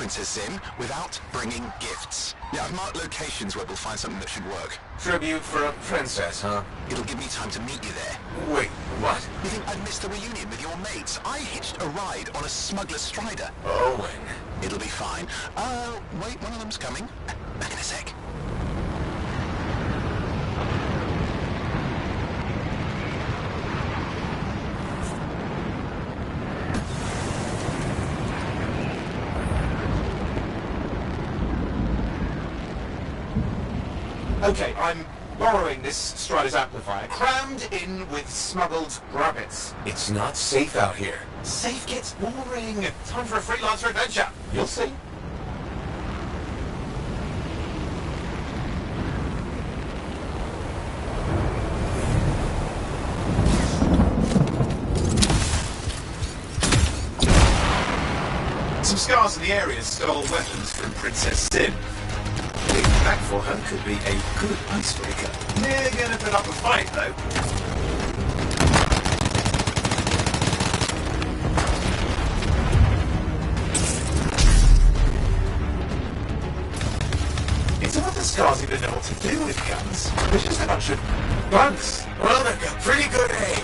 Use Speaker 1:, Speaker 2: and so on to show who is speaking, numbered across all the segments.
Speaker 1: Princess Zin without bringing gifts. Yeah, I've marked locations where we'll find something that should work.
Speaker 2: Tribute for a princess, huh?
Speaker 1: It'll give me time to meet you there.
Speaker 2: Wait, what?
Speaker 1: You think I'd missed the reunion with your mates? I hitched a ride on a smuggler's strider.
Speaker 2: Owen.
Speaker 1: It'll be fine. Wait, one of them's coming. Back in a sec.
Speaker 2: Okay, I'm borrowing this Strider's amplifier, crammed in with smuggled rabbits. It's not safe out here. Safe gets boring. Time for a freelancer adventure. You'll see. Some scars in the area stole weapons from Princess Zin. Getting back for her could be a good icebreaker. They're gonna put up a fight, though. It's not the scars even know what to do with guns. They're just a bunch of bugs. Well, they've got pretty good aim.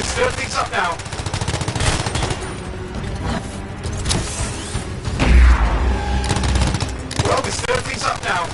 Speaker 2: Stir things up now. Well, we stir things up now.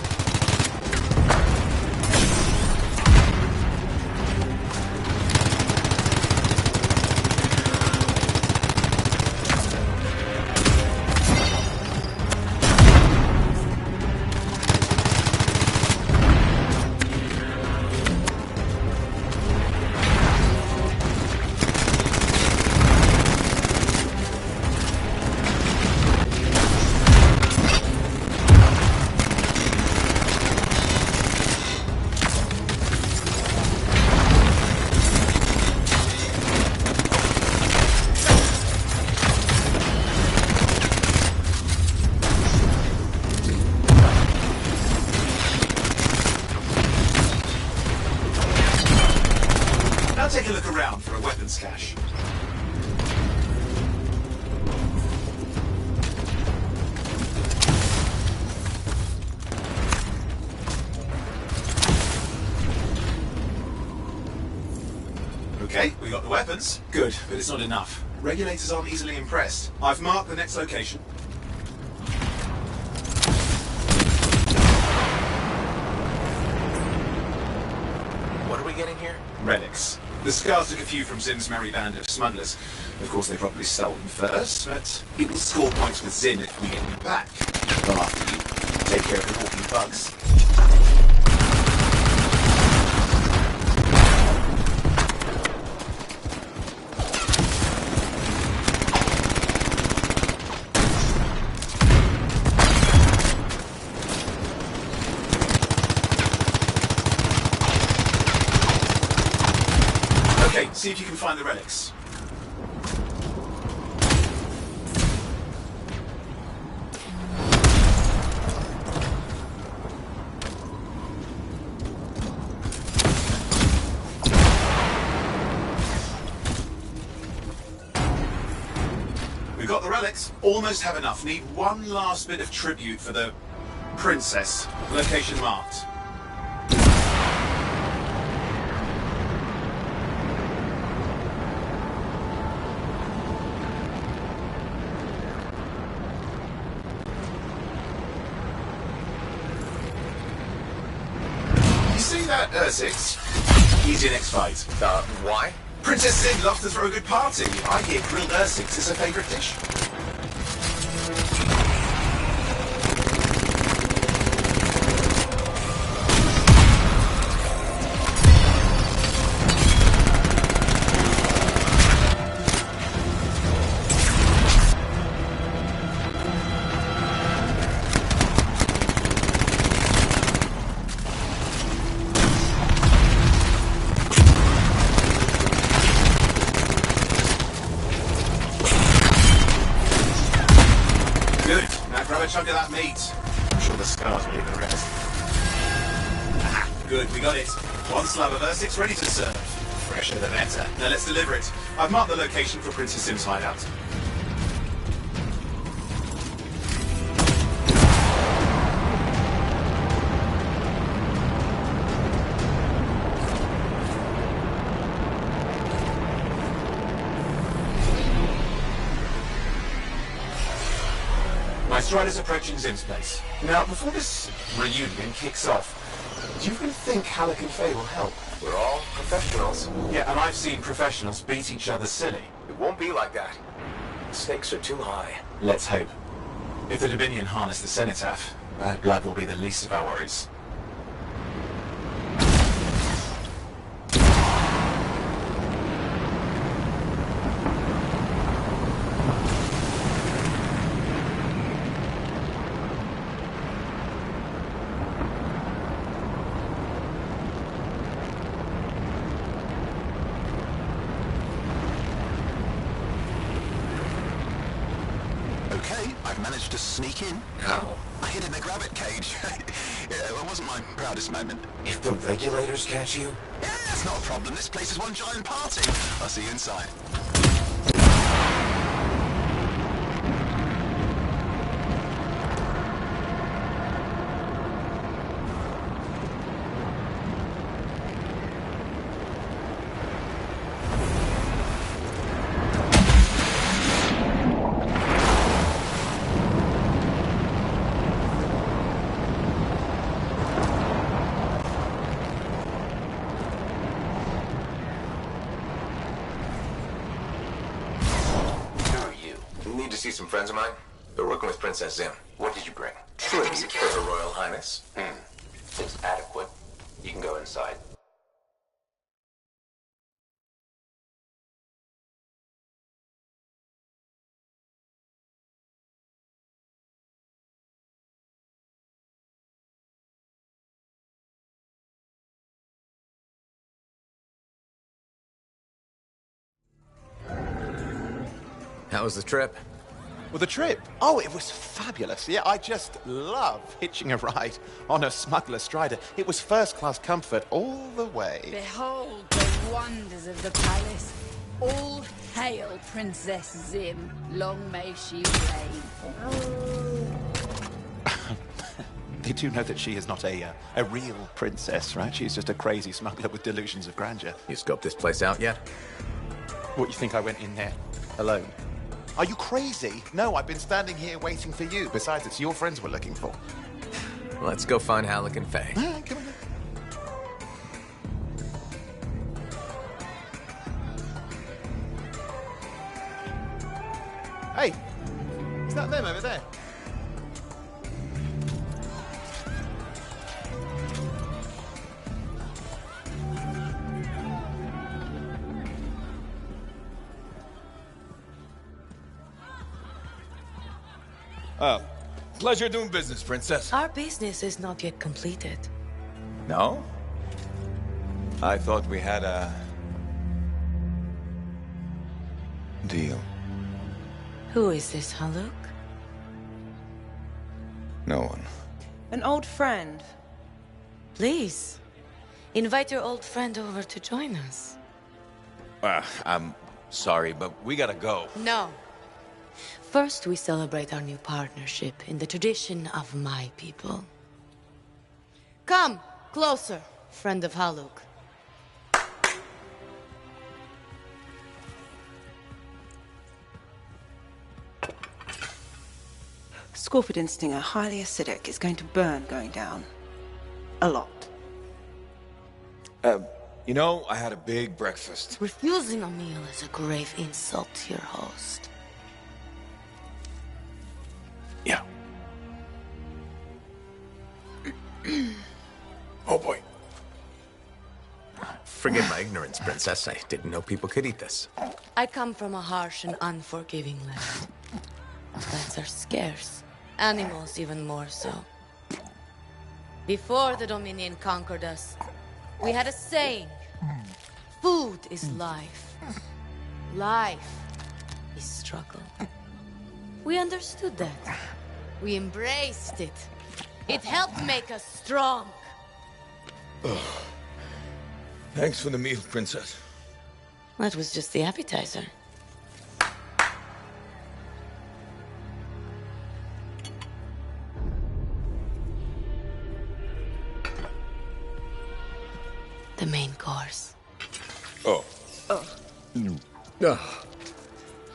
Speaker 2: Take a look around for a weapons cache. Okay, we got the weapons. Good, but it's not enough. Regulators aren't easily impressed. I've marked the next location.
Speaker 1: What are we getting here?
Speaker 2: Relics. The scars took a few from Zin's merry band of smugglers. Of course, they probably stole them first, but people score points with Zin if we get them back. Well, after you take care of the walking bugs. Okay, see if you can find the relics. We've got the relics. Almost have enough. Need one last bit of tribute for the princess. Location marked. See that Ursix? He's your next fight.
Speaker 1: Why?
Speaker 2: Princess Zin loves to throw a good party. I hear grilled Ursix is her favourite dish. meat. I'm sure the scars will leave the rest. Ah, good, we got it. One slab of Ursix ready to serve. Fresher the better. Now let's deliver it. I've marked the location for Princess Sim's hideout. My Strider's approaching Zim's place. Now, before this reunion kicks off, do you really think Halleck and Faye will help?
Speaker 3: We're all professionals.
Speaker 2: Yeah, and I've seen professionals beat each other silly.
Speaker 3: It won't be like that. The stakes are too high.
Speaker 2: Let's hope. If the Dominion harness the Cenotaph, bad blood will be the least of our worries.
Speaker 1: Okay, I've managed to sneak in.
Speaker 3: How?
Speaker 1: I hid in the grabbit cage. Yeah, it wasn't my proudest moment.
Speaker 3: If the regulators catch you?
Speaker 1: Yeah, it's not a problem. This place is one giant party. I'll see you inside.
Speaker 3: Need to see some friends of mine. They're working with Princess Zim. What did you bring? Tribute for Her Royal Highness. It's adequate. You can go inside. How was the trip?
Speaker 4: Well, the trip? Oh, it was fabulous. Yeah, I just love hitching a ride on a smuggler strider. It was first-class comfort all the way.
Speaker 5: Behold the wonders of the palace. All hail Princess Zim. Long may she reign.
Speaker 4: You do know that she is not a real princess, right? She's just a crazy smuggler with delusions of grandeur.
Speaker 3: You scoped this place out yet?
Speaker 4: What, you think I went in there alone? Are you crazy? No, I've been standing here waiting for you. Besides, it's your friends we're looking for.
Speaker 3: Let's go find Halleck and Faye.
Speaker 4: Come on. Hey, is that them over there?
Speaker 6: Oh, pleasure doing business, Princess.
Speaker 7: Our business is not yet completed.
Speaker 6: No? I thought we had a... deal.
Speaker 7: Who is this, Haluk?
Speaker 6: No one.
Speaker 8: An old friend.
Speaker 7: Please, invite your old friend over to join us.
Speaker 6: I'm sorry, but we gotta go.
Speaker 7: No. First, we celebrate our new partnership in the tradition of my people. Come, closer, friend of Haluk.
Speaker 8: Scorpidin stinger, highly acidic. It's going to burn going down. A lot.
Speaker 6: You know, I had a big breakfast.
Speaker 7: Refusing a meal is a grave insult to your host.
Speaker 6: Yeah. Oh boy.
Speaker 3: Forgive my ignorance, Princess. I didn't know people could eat this.
Speaker 7: I come from a harsh and unforgiving land. Plants are scarce. Animals even more so. Before the Dominion conquered us, we had a saying. Food is life. Life is struggle. We understood that. We embraced it. It helped make us strong.
Speaker 6: Thanks for the meal, Princess.
Speaker 7: That was just the appetizer. The main course.
Speaker 6: Oh.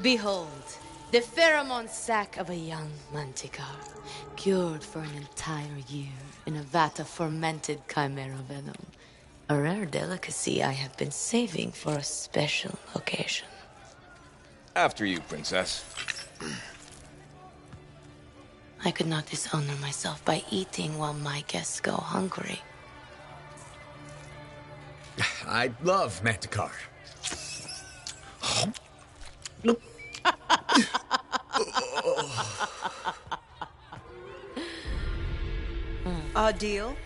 Speaker 7: Behold, the pheromone sac of a young manticore, cured for an entire year in a vat of fermented chimera venom. A rare delicacy I have been saving for a special occasion.
Speaker 6: After you, Princess.
Speaker 7: I could not dishonor myself by eating while my guests go hungry.
Speaker 9: I love Manticore.
Speaker 8: Our deal?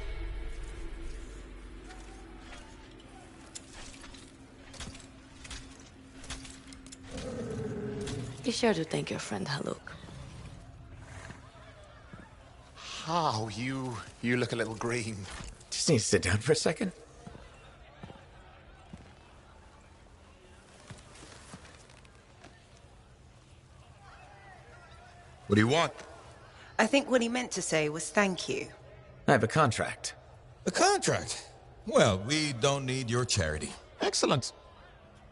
Speaker 7: Be sure to thank your friend Haluk.
Speaker 4: Oh, you look a little green.
Speaker 9: Just need to sit down for a second.
Speaker 6: What do you want?
Speaker 8: I think what he meant to say was thank you.
Speaker 9: I have a contract.
Speaker 6: A contract? Well, we don't need your charity.
Speaker 4: Excellent.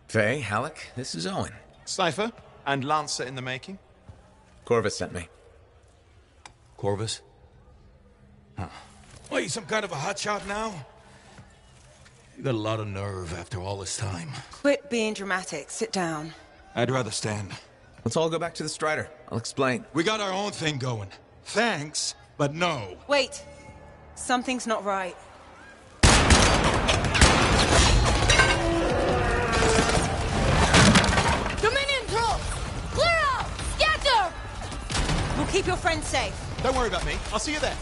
Speaker 9: Faye, Halleck, this is Owen.
Speaker 4: Cypher and Lancer in the making.
Speaker 9: Corvus sent me.
Speaker 6: Corvus? Huh. What, you some kind of a hotshot now? You got a lot of nerve after all this time.
Speaker 8: Quit being dramatic. Sit down.
Speaker 6: I'd rather stand.
Speaker 9: Let's all go back to the Strider. I'll explain.
Speaker 6: We got our own thing going. Thanks, but no.
Speaker 8: Wait. Something's not right.
Speaker 7: Dominion troops! Clear out! Scatter!
Speaker 8: We'll keep your friends safe.
Speaker 4: Don't worry about me. I'll see you there.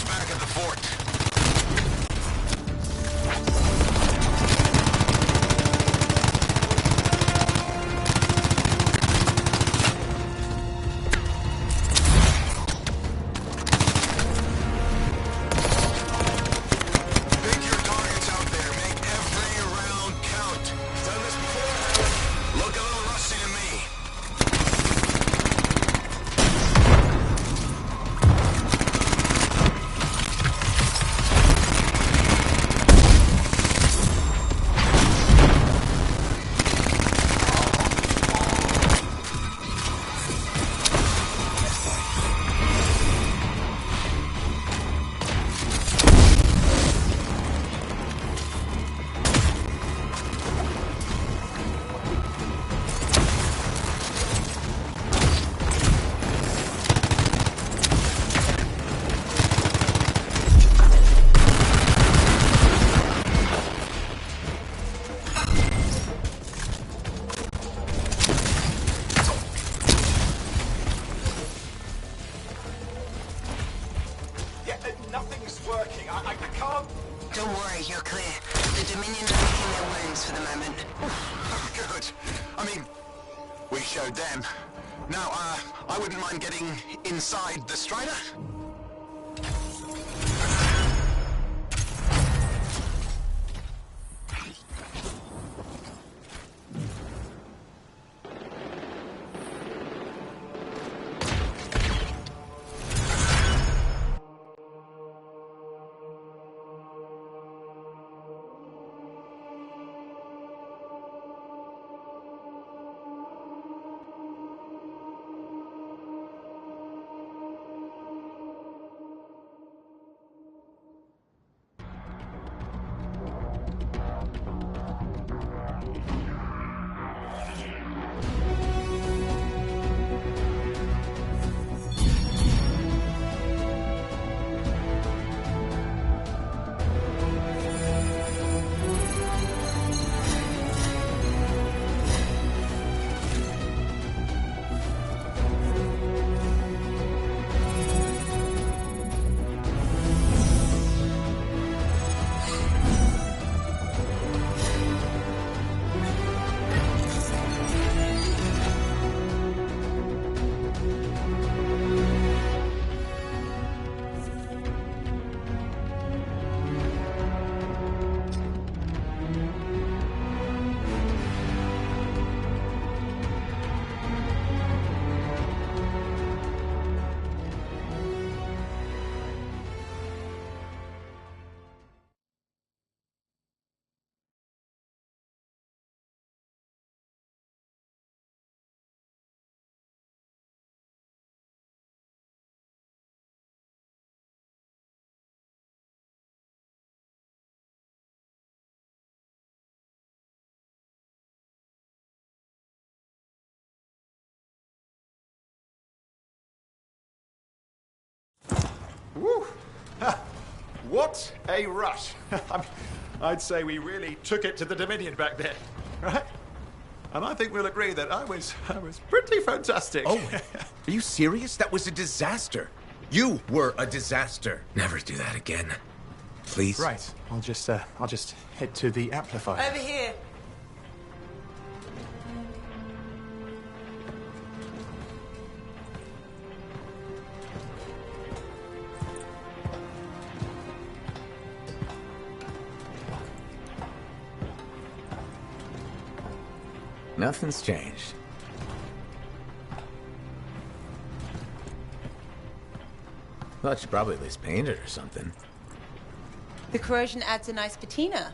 Speaker 1: us back at the fort. Pick your targets out there. Make every round count. Done this before? Look a little rusty to me.
Speaker 2: Nothing's working. I can't...
Speaker 10: Don't worry, you're clear. The Dominion are licking their wounds for the moment.
Speaker 1: Good. I mean, we showed them. Now, I wouldn't mind getting inside the Strider.
Speaker 11: Woo! Ha! What a rush! I mean, I'd say we really took it to the Dominion back there, right? And I think we'll agree that I was pretty fantastic.
Speaker 9: Oh, are you serious? That was a disaster. You were a disaster. Never do that again. Please.
Speaker 11: Right. I'll just head to the amplifier.
Speaker 8: Over here.
Speaker 9: Nothing's changed. Well, she probably at least painted or something.
Speaker 8: The corrosion adds a nice patina.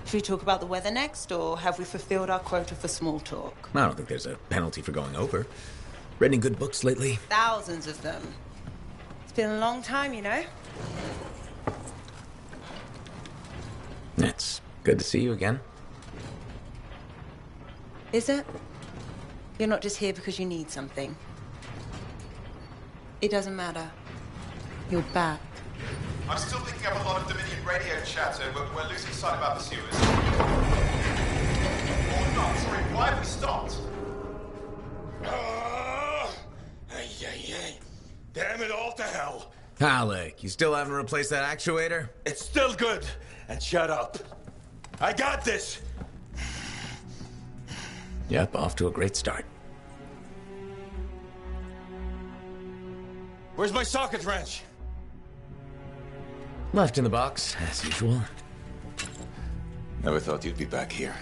Speaker 8: Should we talk about the weather next, or have we fulfilled our quota for small talk?
Speaker 9: I don't think there's a penalty for going over. Read any good books lately?
Speaker 8: Thousands of them. It's been a long time, you know?
Speaker 9: It's good to see you again.
Speaker 8: Is it? You're not just here because you need something. It doesn't matter. You're back.
Speaker 11: I'm still picking up a lot of Dominion radio chatter, but we're losing sight about the sewers. Or not, sorry, why have we stopped?
Speaker 6: Ay, ay, ay. Damn it all to hell.
Speaker 9: Alec, you still haven't replaced that actuator?
Speaker 6: It's still good. And shut up. I got this.
Speaker 9: Yep, off to a great start.
Speaker 6: Where's my socket wrench?
Speaker 9: Left in the box, as usual.
Speaker 2: Never thought you'd be back here.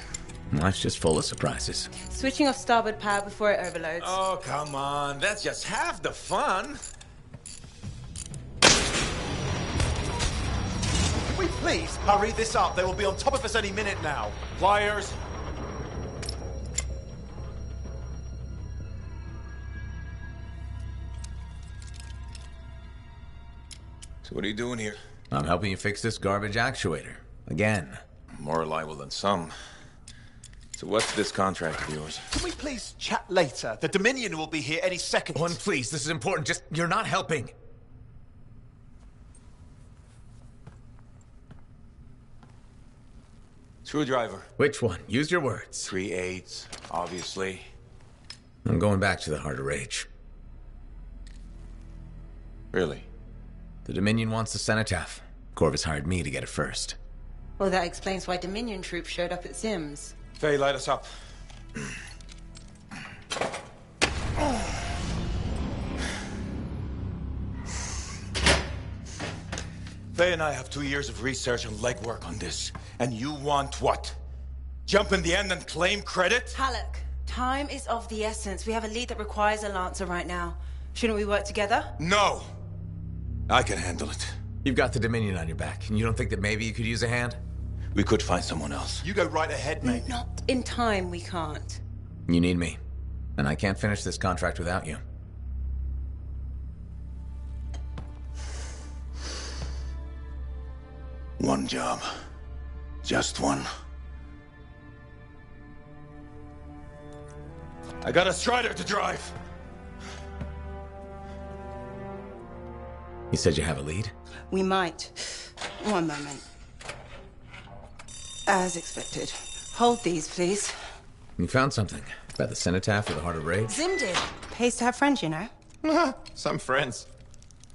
Speaker 9: Life's just full of surprises.
Speaker 8: Switching off starboard power before it overloads.
Speaker 6: Oh, come on. That's just half the fun.
Speaker 4: Can we please hurry this up? They will be on top of us any minute now.
Speaker 6: Pliers.
Speaker 2: So what are you doing here?
Speaker 9: I'm helping you fix this garbage actuator. Again.
Speaker 2: More reliable than some. So what's this contract of yours?
Speaker 4: Can we please chat later? The Dominion will be here any second.
Speaker 9: One, please, this is important. Just, you're not helping.
Speaker 2: Screwdriver.
Speaker 9: Which one? Use your words.
Speaker 2: 3/8, obviously.
Speaker 9: I'm going back to the Heart of Rage.
Speaker 2: Really?
Speaker 9: The Dominion wants the cenotaph. Corvus hired me to get it first.
Speaker 8: Well, that explains why Dominion troops showed up at Sims.
Speaker 6: Faye, light us up. Faye and I have 2 years of research and legwork on this. And you want what? Jump in the end and claim credit?
Speaker 8: Halleck, time is of the essence. We have a lead that requires a Lancer right now. Shouldn't we work together?
Speaker 6: No! I can handle it.
Speaker 9: You've got the Dominion on your back, and you don't think that maybe you could use a hand?
Speaker 6: We could find someone else.
Speaker 4: You go right ahead, mate.
Speaker 8: Not in time, we can't.
Speaker 9: You need me. And I can't finish this contract without you.
Speaker 6: One job. Just one. I got a Strider to drive.
Speaker 9: You said you have a lead?
Speaker 8: We might. One moment. As expected. Hold these, please.
Speaker 9: You found something. About the cenotaph or the Heart of Rage?
Speaker 8: Zim did. Pays to have friends, you know.
Speaker 4: Some friends.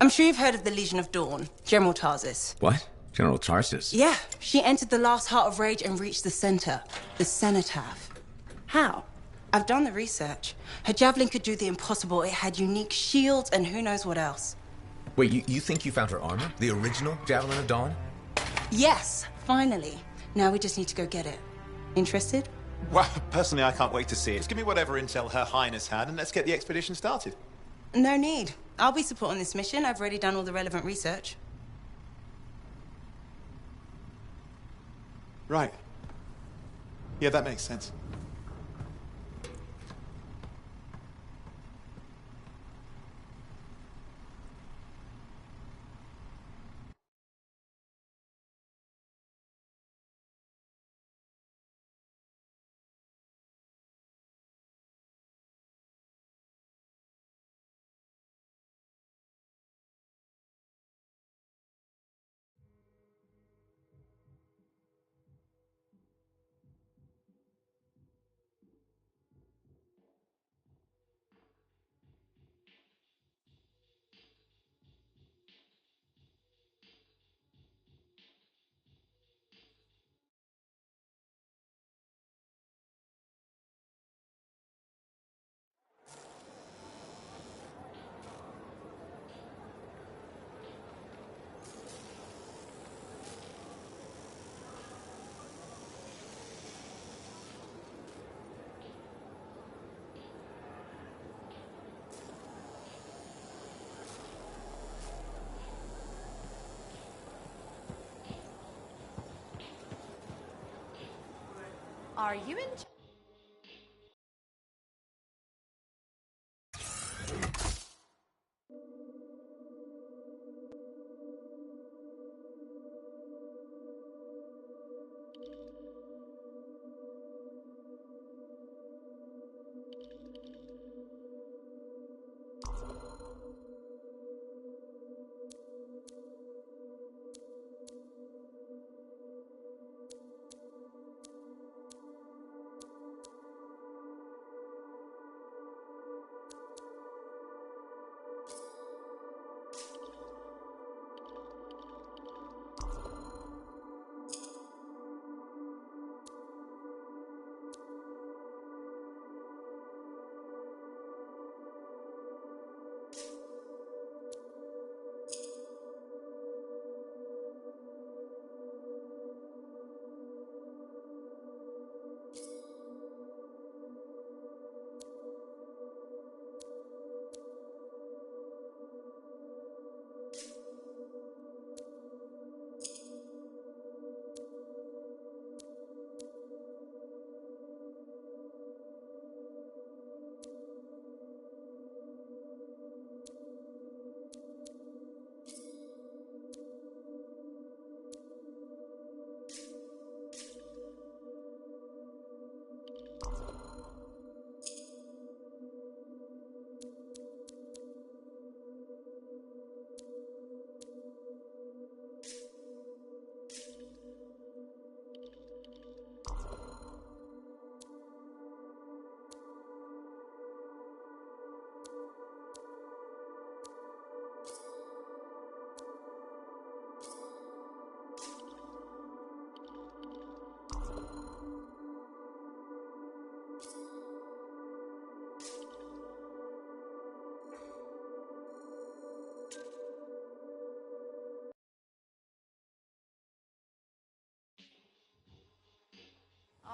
Speaker 8: I'm sure you've heard of the Legion of Dawn. General Tarsis.
Speaker 9: What? General Tarsis?
Speaker 8: Yeah. She entered the last Heart of Rage and reached the center. The cenotaph. How? I've done the research. Her javelin could do the impossible. It had unique shields and who knows what else.
Speaker 9: Wait, you think you found her armor? The original Javelin of Dawn?
Speaker 8: Yes, finally. Now we just need to go get it. Interested?
Speaker 4: Well, personally, I can't wait to see it. Just give me whatever intel Her Highness had, and let's get the expedition started.
Speaker 8: No need. I'll be supporting this mission. I've already done all the relevant research.
Speaker 4: Right. Yeah, that makes sense.
Speaker 5: Are you in?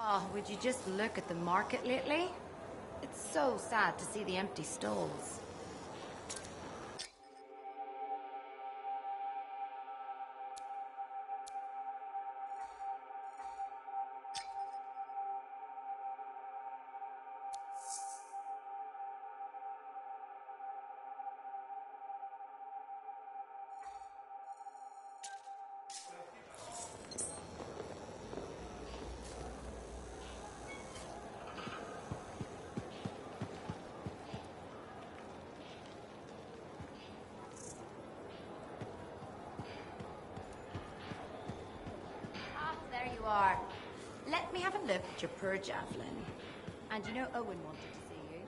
Speaker 12: Oh, would you just look at the market lately? It's so sad to see the empty stalls. Let me have a look at your purr javelin. And you know Owen wanted to see you.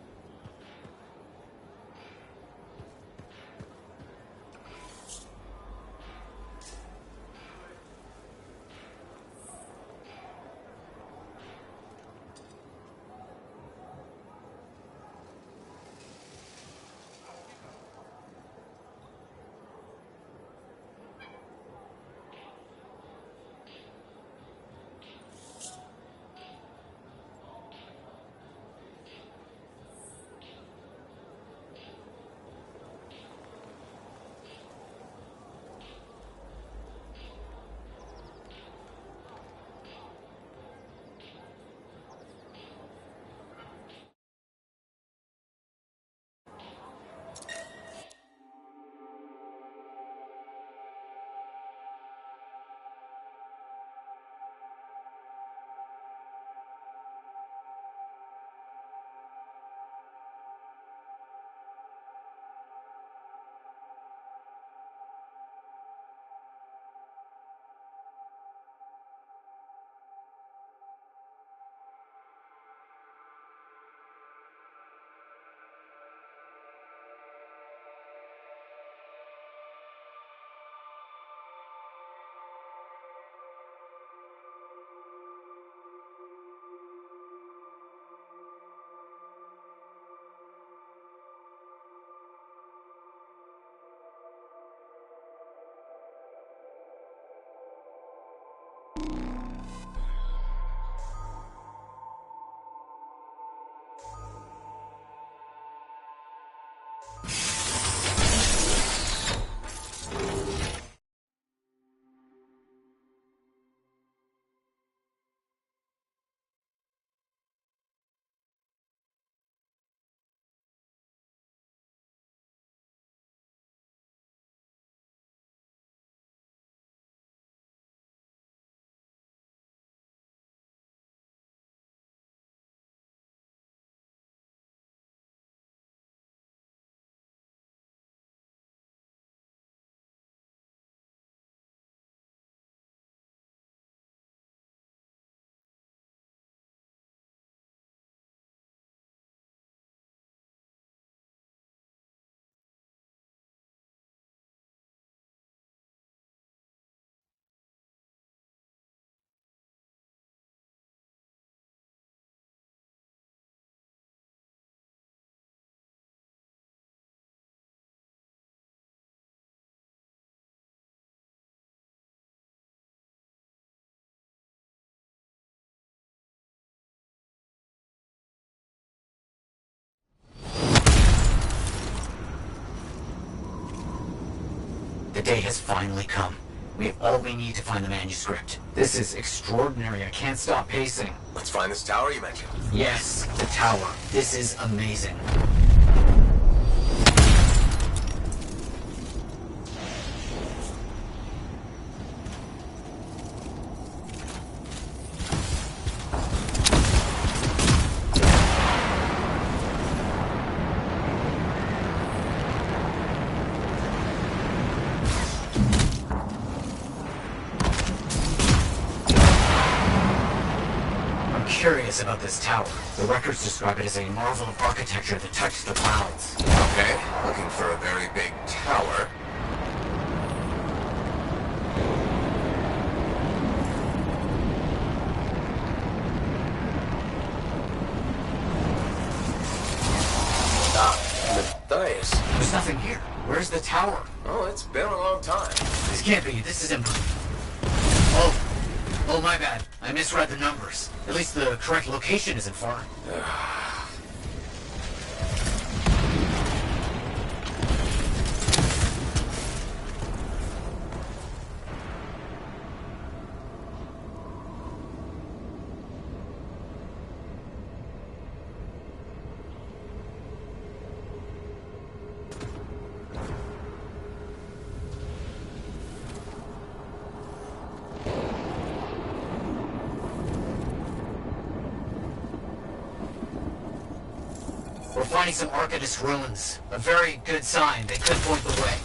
Speaker 13: The day has finally come. We have all we need to find the manuscript. This is extraordinary. I can't stop pacing.
Speaker 3: Let's find this tower you mentioned.
Speaker 13: Yes, the tower. This is amazing. Curious about this tower. The records describe it as a marvel of architecture that touches the clouds.
Speaker 3: Okay, looking for a very big tower. Matthias.
Speaker 13: There's nothing here. Where's the tower?
Speaker 3: Oh, it's been a long time.
Speaker 13: This can't be. This is impossible. Oh, my bad. I misread the numbers. At least the correct location isn't far. We're finding some Arcanist ruins. A very good sign. They could point the way.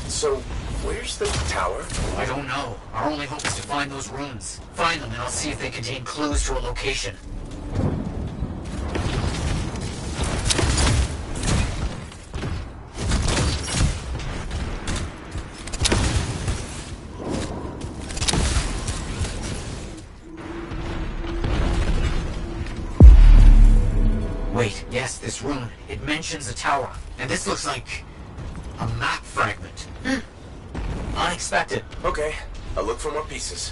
Speaker 3: So, where's the tower?
Speaker 13: I don't know. Our only hope is to find those ruins. Find them and I'll see if they contain clues to a location. Wait, yes, this rune. It mentions a tower. And this looks like a map fragment. Unexpected.
Speaker 3: Okay, I'll look for more pieces.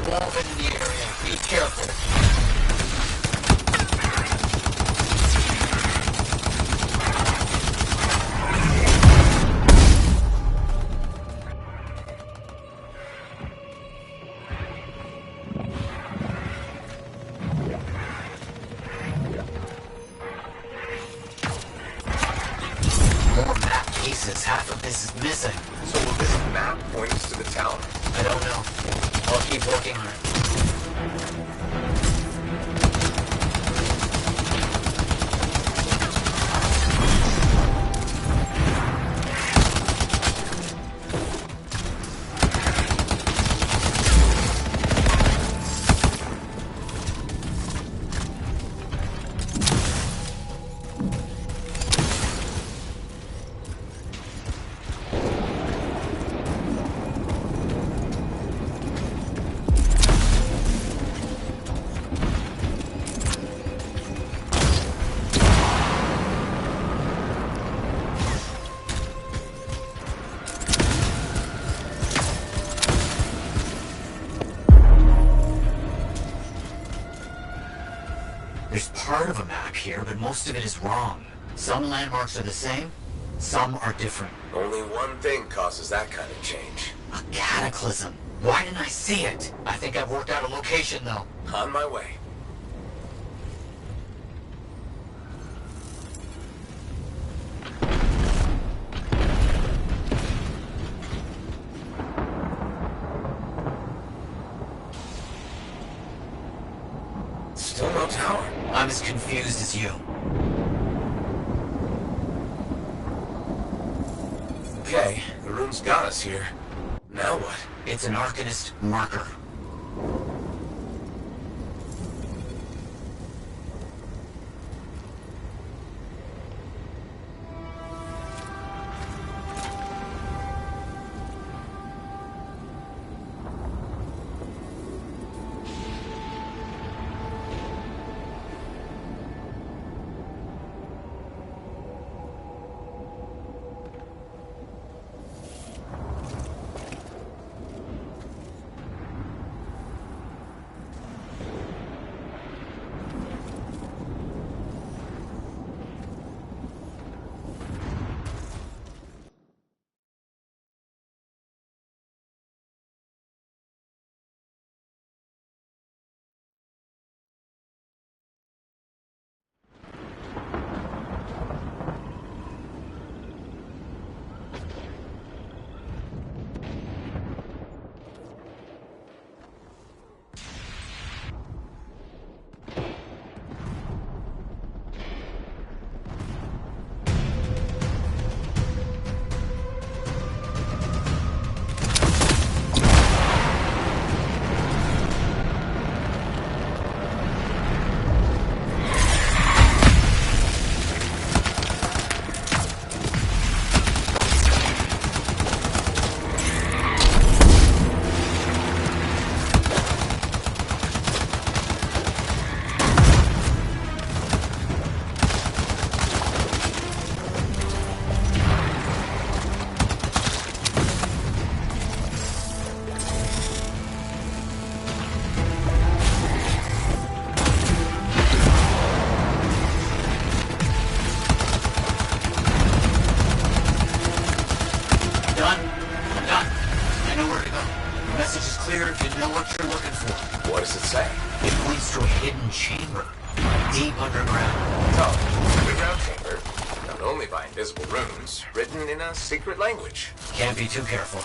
Speaker 13: Wolf in the area. Be careful. Half of this is missing.
Speaker 3: So will this map point us to the tower?
Speaker 13: I don't know. I'll keep working on it. There's part of a map here, but most of it is wrong. Some landmarks are the same, some are different.
Speaker 3: Only one thing causes that kind of change.
Speaker 13: A cataclysm. Why didn't I see it? I think I've worked out a location, though.
Speaker 3: On my way. Still no tower.
Speaker 13: I'm as confused as you.
Speaker 3: Okay, the rune's got us here. Now what?
Speaker 13: It's an Arcanist marker. clear if you know what you're looking for.
Speaker 3: What does it say?
Speaker 13: It points to a hidden chamber, deep underground.
Speaker 3: Oh, underground chamber. Known only by invisible runes, written in a secret language.
Speaker 13: Can't be too careful.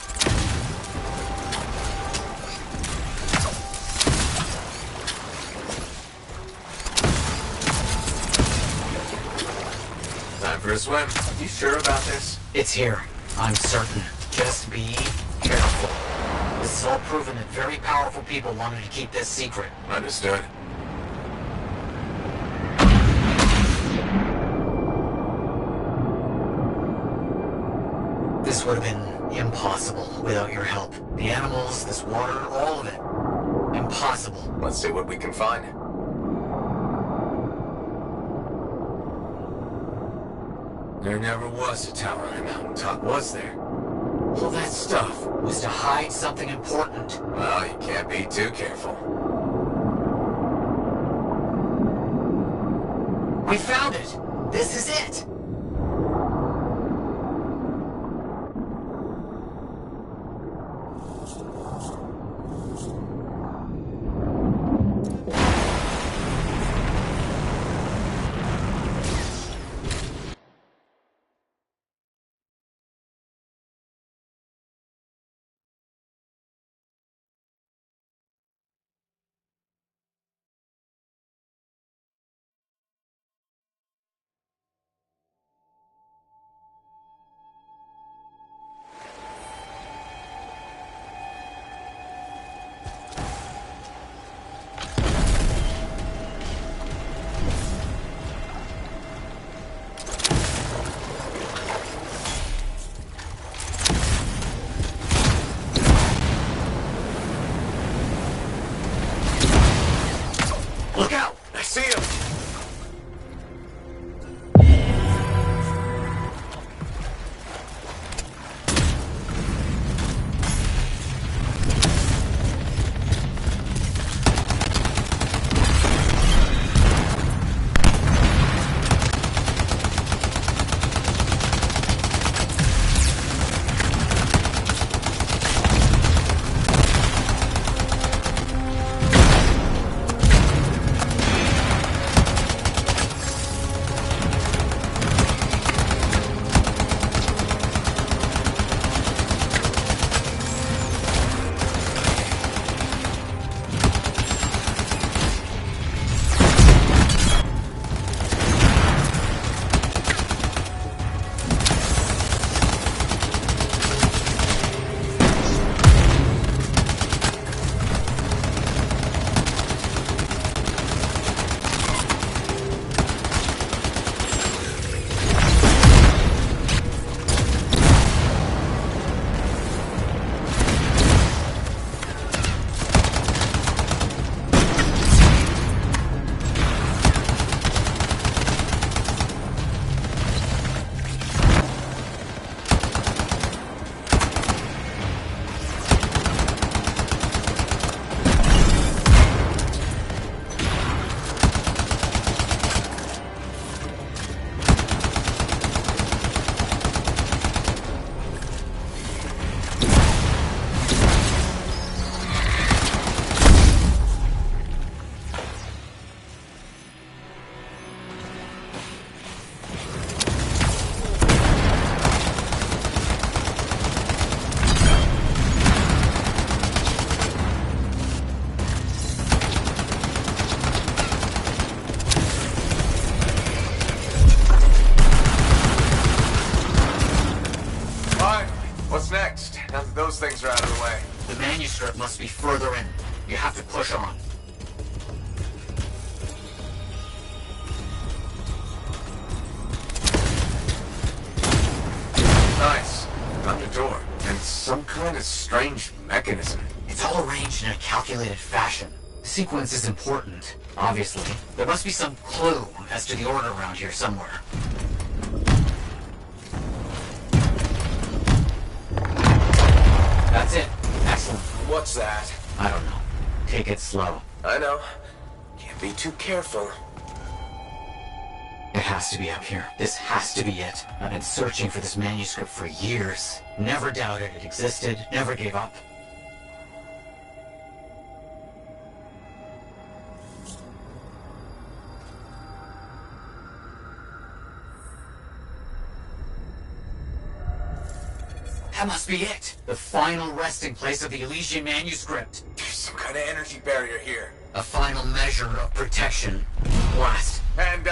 Speaker 3: Time for a swim. You sure about this?
Speaker 13: It's here. I'm certain. Just be careful. This is all proven that very powerful people wanted to keep this secret.
Speaker 3: Understood.
Speaker 13: This would have been impossible without your help. The animals, this water, all of it. Impossible.
Speaker 3: Let's see what we can find. There never was a tower on a mountaintop, was there?
Speaker 13: All that stuff was to hide something important.
Speaker 3: Well, you can't be too careful.
Speaker 13: We found it! This is it!
Speaker 3: Look out! I see him! What's next? Now that those things are out of the way.
Speaker 13: The manuscript must be further in. You have to push on.
Speaker 3: Nice. Found a door. And some kind of strange mechanism.
Speaker 13: It's all arranged in a calculated fashion. The sequence is important, obviously. There must be some clue as to the order around here somewhere. That's it. Excellent.
Speaker 3: What's that?
Speaker 13: I don't know. Take it slow.
Speaker 3: I know. Can't be too careful.
Speaker 13: It has to be up here. This has to be it. I've been searching for this manuscript for years. Never doubted it existed. Never gave up. That must be it. The final resting place of the Elysian manuscript.
Speaker 9: There's some kind of energy barrier here.
Speaker 13: A final measure of protection. Blast.
Speaker 9: And,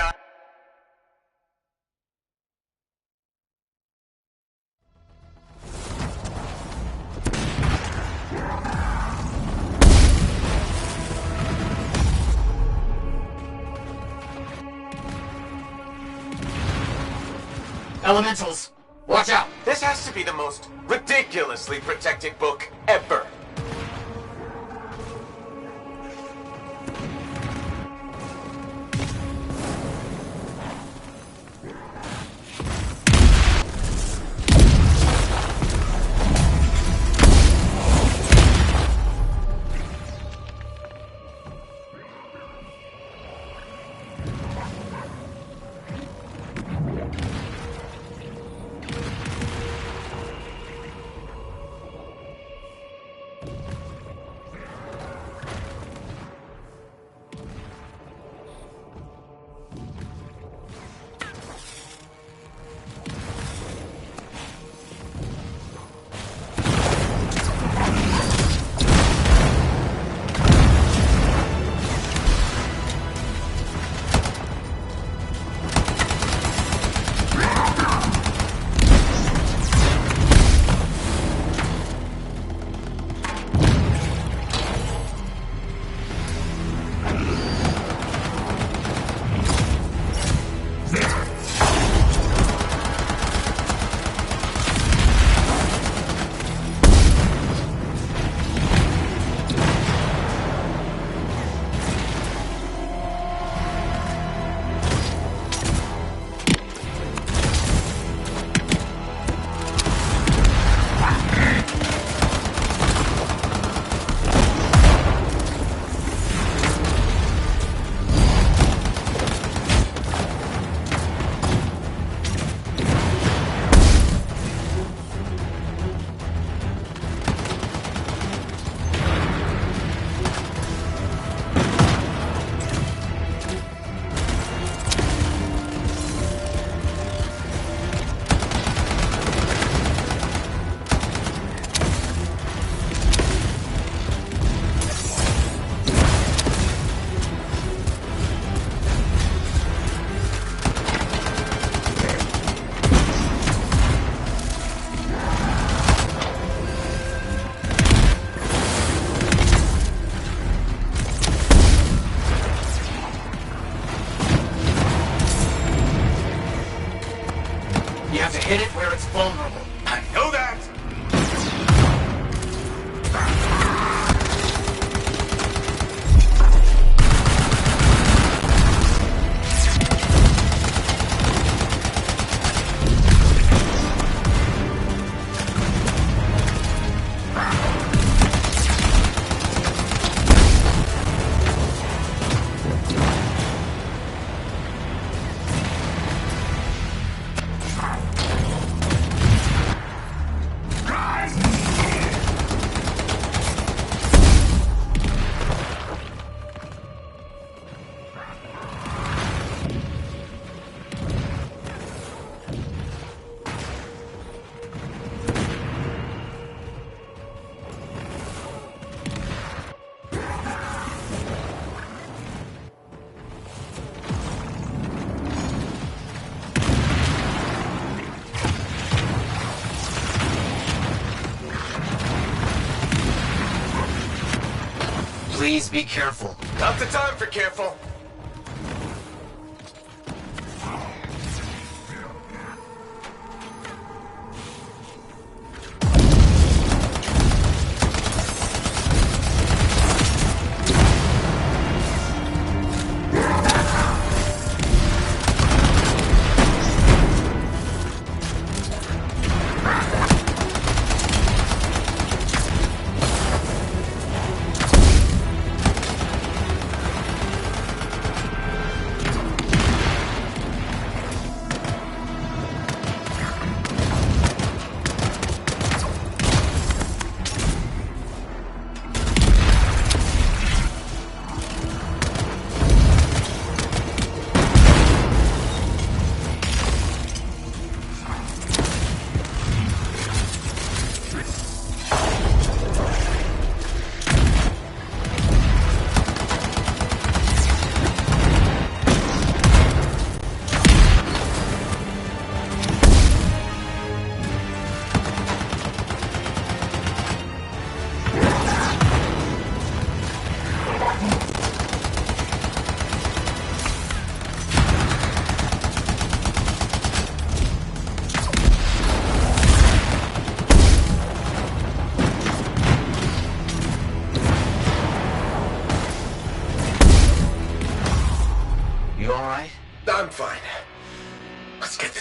Speaker 13: Elementals, watch out!
Speaker 9: This has to be the most ridiculously protected book ever.
Speaker 13: You have to hit it where it's vulnerable.
Speaker 9: I know that!
Speaker 13: Please be careful.
Speaker 9: Not the time for careful.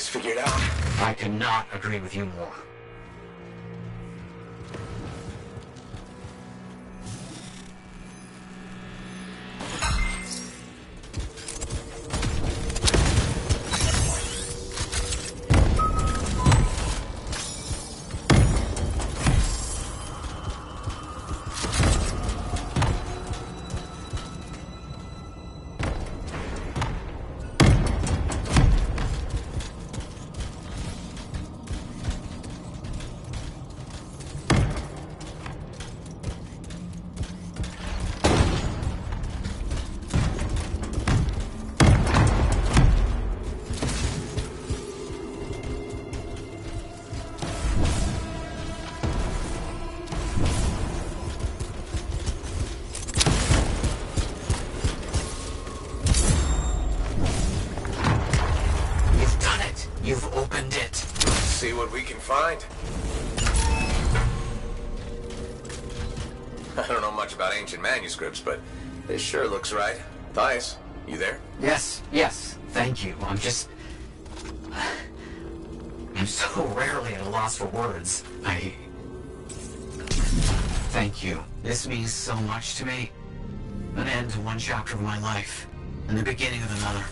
Speaker 3: this figured out.
Speaker 13: I could not agree with you more. You've opened it.
Speaker 3: See what we can find. I don't know much about ancient manuscripts, but this sure looks right. Thias, you there?
Speaker 13: Yes, thank you. I'm so rarely at a loss for words. Thank you. This means so much to me. An end to one chapter of my life, and the beginning of another.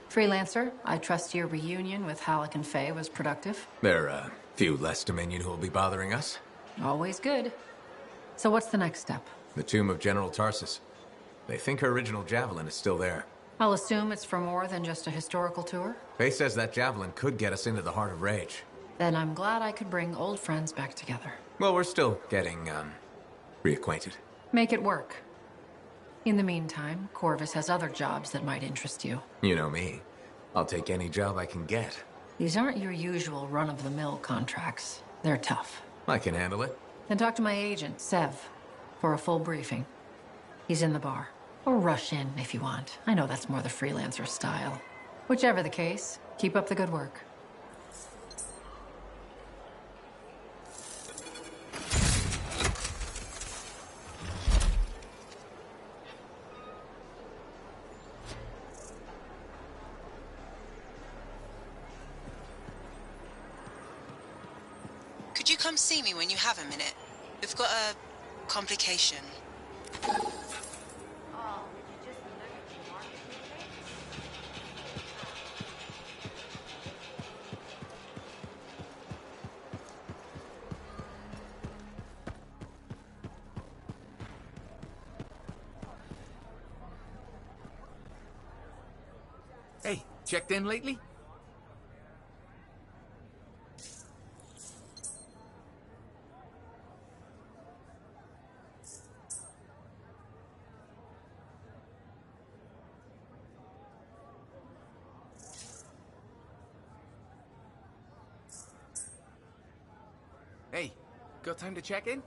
Speaker 14: Freelancer, I trust your reunion with Halleck and Faye was productive.
Speaker 9: There are a few less Dominion who will be bothering us.
Speaker 14: Always good. So what's the next step?
Speaker 9: The tomb of General Tarsus. They think her original javelin is still there.
Speaker 14: I'll assume it's for more than just a historical tour.
Speaker 9: Faye says that javelin could get us into the heart of Rage.
Speaker 14: Then I'm glad I could bring old friends back together.
Speaker 9: Well, we're still getting, reacquainted.
Speaker 14: Make it work. In the meantime, Corvus has other jobs that might interest you.
Speaker 9: You know me. I'll take any job I can get.
Speaker 14: These aren't your usual run-of-the-mill contracts. They're tough.
Speaker 9: I can handle it.
Speaker 14: Then talk to my agent, Sev, for a full briefing. He's in the bar. Or rush in if you want. I know that's more the freelancer style. Whichever the case, keep up the good work.
Speaker 8: Could you come see me when you have a minute? We've got a complication.
Speaker 9: Hey, checked in lately? Hey, got time to check in?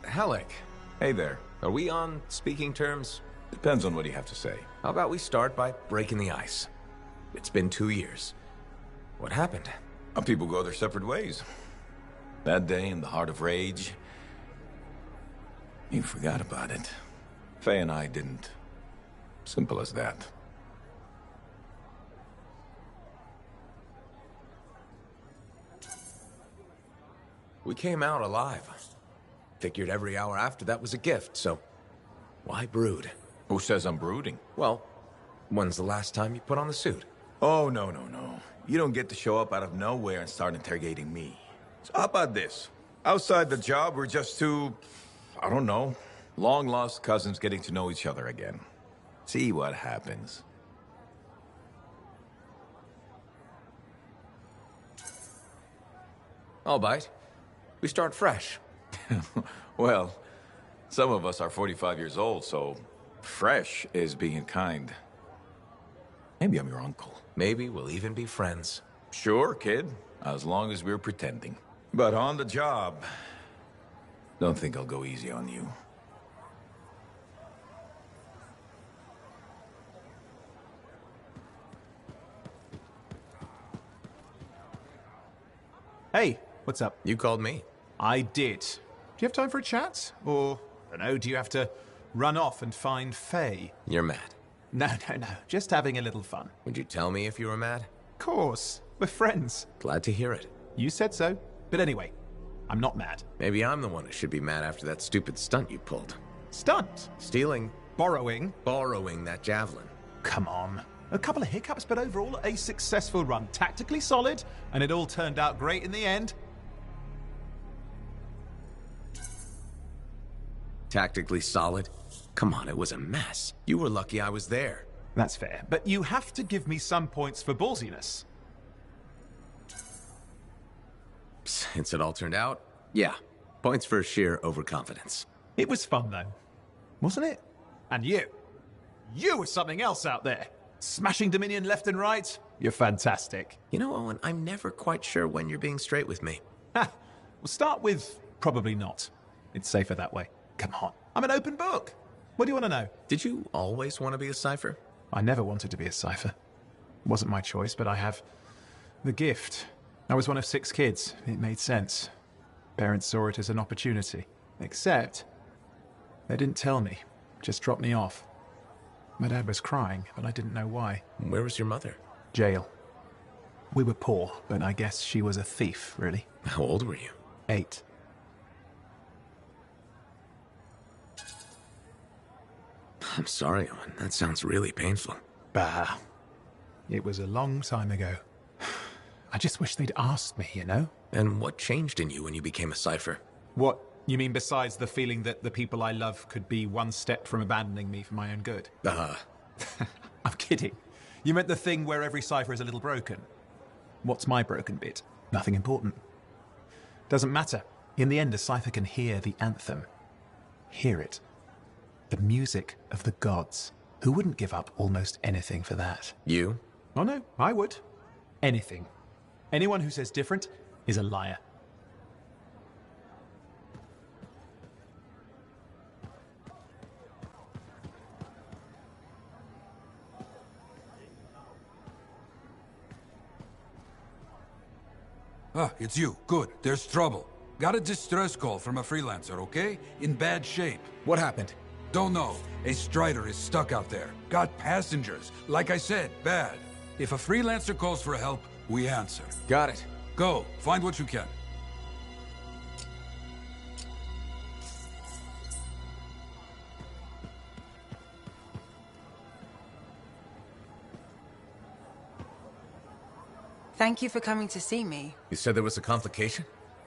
Speaker 9: Halleck. Hey there. Are we on speaking terms?
Speaker 15: Depends on what you have to say.
Speaker 9: How about we start by breaking the ice? It's been 2 years. What happened?
Speaker 15: People go their separate ways. That day in the heart of rage, you forgot about it. Faye and I didn't. Simple as that.
Speaker 9: We came out alive. Figured every hour after that was a gift, so why brood?
Speaker 15: Who says I'm brooding?
Speaker 9: Well, when's the last time you put on the suit?
Speaker 15: Oh, no. You don't get to show up out of nowhere and start interrogating me. So how about this? Outside the job, we're just two, I don't know, Long-lost cousins getting to know each other again. See what happens.
Speaker 9: I'll bite. We start fresh.
Speaker 15: Well, some of us are 45 years old, so fresh is being kind. Maybe I'm your uncle.
Speaker 9: Maybe we'll even be friends.
Speaker 15: Sure, kid. As long as we're pretending. But on the job, don't think I'll go easy on you.
Speaker 11: Hey, what's up?
Speaker 9: You called me.
Speaker 11: I did. Do you have time for a chat? Or, I don't know, do you have to run off and find Faye?
Speaker 9: You're mad.
Speaker 11: No. Just having a little fun.
Speaker 9: Would you tell me if you were mad?
Speaker 11: Of course. We're friends.
Speaker 9: Glad to hear it.
Speaker 11: You said so. But anyway, I'm not mad.
Speaker 9: Maybe I'm the one who should be mad after that stupid stunt you pulled.
Speaker 11: Stunt?
Speaker 9: Stealing.
Speaker 11: Borrowing?
Speaker 9: Borrowing that javelin.
Speaker 11: Come on. A couple of hiccups, but overall a successful run. Tactically solid, and it all turned out great in the end.
Speaker 9: Tactically solid? Come on, it was a mess. You were lucky I was there.
Speaker 11: That's fair, but you have to give me some points for ballsiness.
Speaker 9: Since it all turned out, yeah. Points for sheer overconfidence.
Speaker 11: It was fun, though. Wasn't it? And you. You were something else out there. Smashing Dominion left and right. You're fantastic.
Speaker 9: You know, Owen, I'm never quite sure when you're being straight with me.
Speaker 11: Ha! We'll start with probably not. It's safer that way. Come on. I'm an open book. What do you want to know?
Speaker 9: Did you always want to be a cipher?
Speaker 11: I never wanted to be a cipher. It wasn't my choice, but I have the gift. I was one of 6 kids. It made sense. Parents saw it as an opportunity. Except, they didn't tell me. Just dropped me off. My dad was crying, but I didn't know why.
Speaker 9: Where was your mother?
Speaker 11: Jail. We were poor, but I guess she was a thief, really.
Speaker 9: How old were you?
Speaker 11: 8.
Speaker 9: I'm sorry, Owen. That sounds really painful.
Speaker 11: Bah. It was a long time ago. I just wish they'd asked me, you know?
Speaker 9: And what changed in you when you became a cipher?
Speaker 11: What? You mean besides the feeling that the people I love could be one step from abandoning me for my own good? I'm kidding. You meant the thing where every cipher is a little broken. What's my broken bit? Nothing important. Doesn't matter. In the end, a cipher can hear the anthem. Hear it. The music of the gods. Who wouldn't give up almost anything for that?
Speaker 9: You?
Speaker 11: Oh no, I would. Anything. Anyone who says different is a liar.
Speaker 16: Ah, it's you. Good. There's trouble. Got a distress call from a freelancer, okay? In bad shape.
Speaker 9: What happened?
Speaker 16: Don't know. A Strider is stuck out there. Got passengers. Like I said, bad. If a freelancer calls for help, we answer.
Speaker 9: Got it.
Speaker 16: Go. Find what you can.
Speaker 8: Thank you for coming to see me.
Speaker 9: You said there was a complication?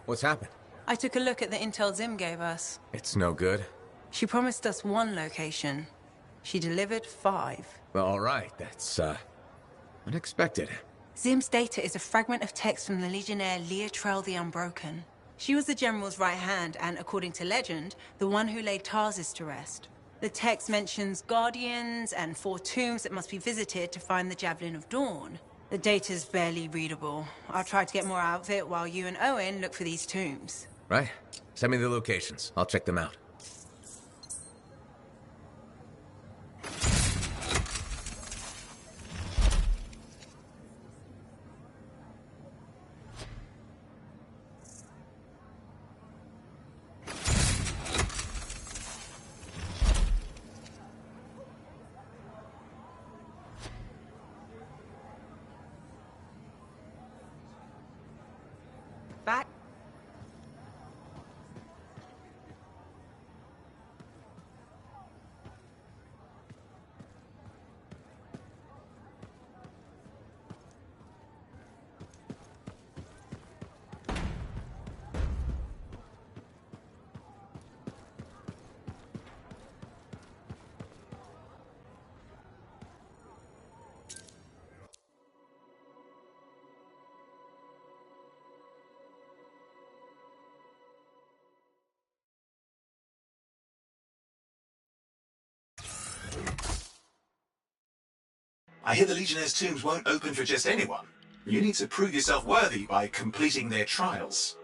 Speaker 9: What's happened?
Speaker 8: I took a look at the intel Zim gave us.
Speaker 9: It's no good.
Speaker 8: She promised us 1 location. She delivered 5.
Speaker 9: Well, all right. That's, unexpected.
Speaker 8: Zim's data is a fragment of text from the Legionnaire Leotrel the Unbroken. She was the General's right hand and, according to legend, the one who laid Tarsus to rest. The text mentions guardians and 4 tombs that must be visited to find the Javelin of Dawn. The data's barely readable. I'll try to get more out of it while you and Owen look for these tombs.
Speaker 9: Right. Send me the locations. I'll check them out.
Speaker 2: I hear the Legionnaires' tombs won't open for just anyone. You need to prove yourself worthy by completing their trials.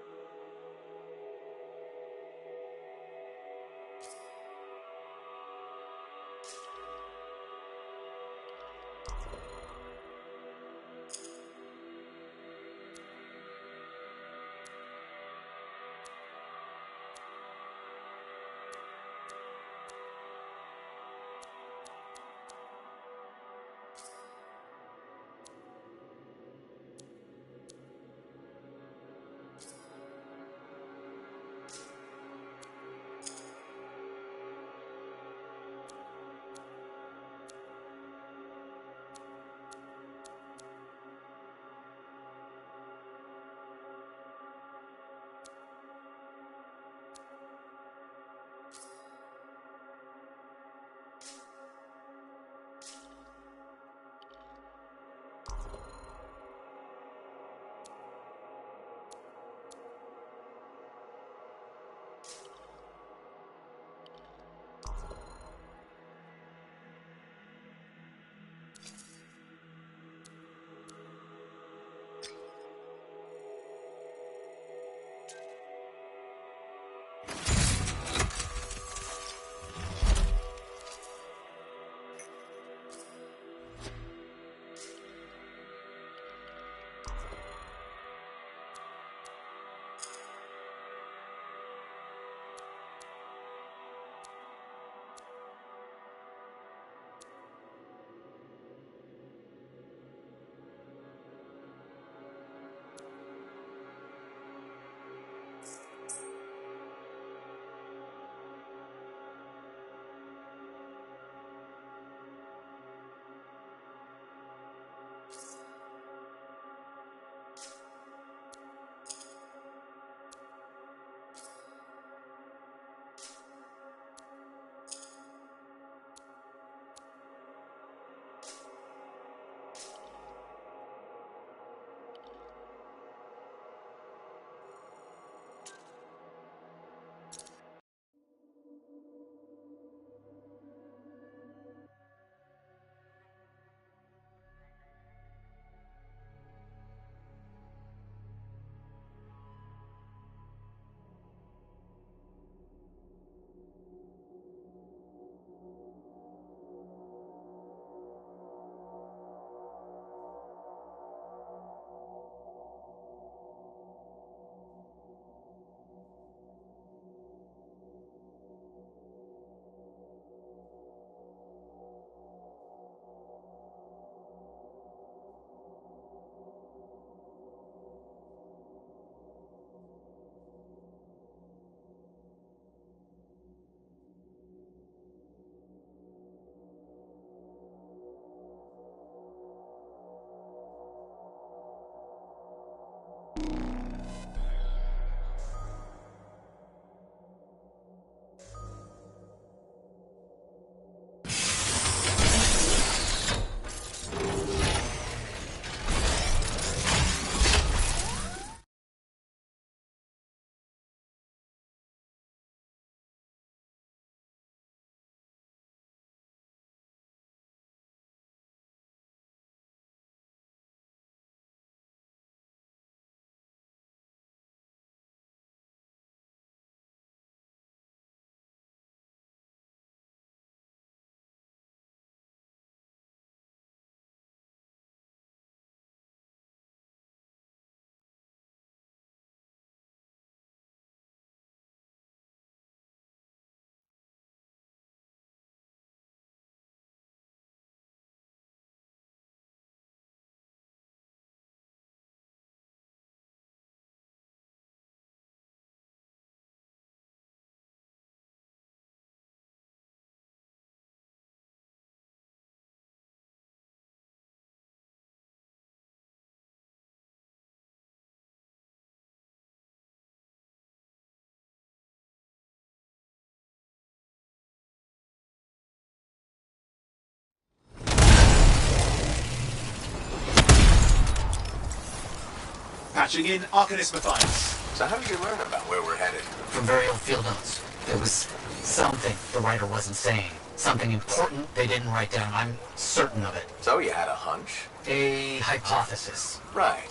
Speaker 2: Patching in, Arcanist Matthias.
Speaker 3: So how did you learn about where we're headed?
Speaker 13: From very old field notes. There was something the writer wasn't saying. Something important they didn't write down. I'm certain of it.
Speaker 3: So you had a hunch?
Speaker 13: A hypothesis.
Speaker 3: Right.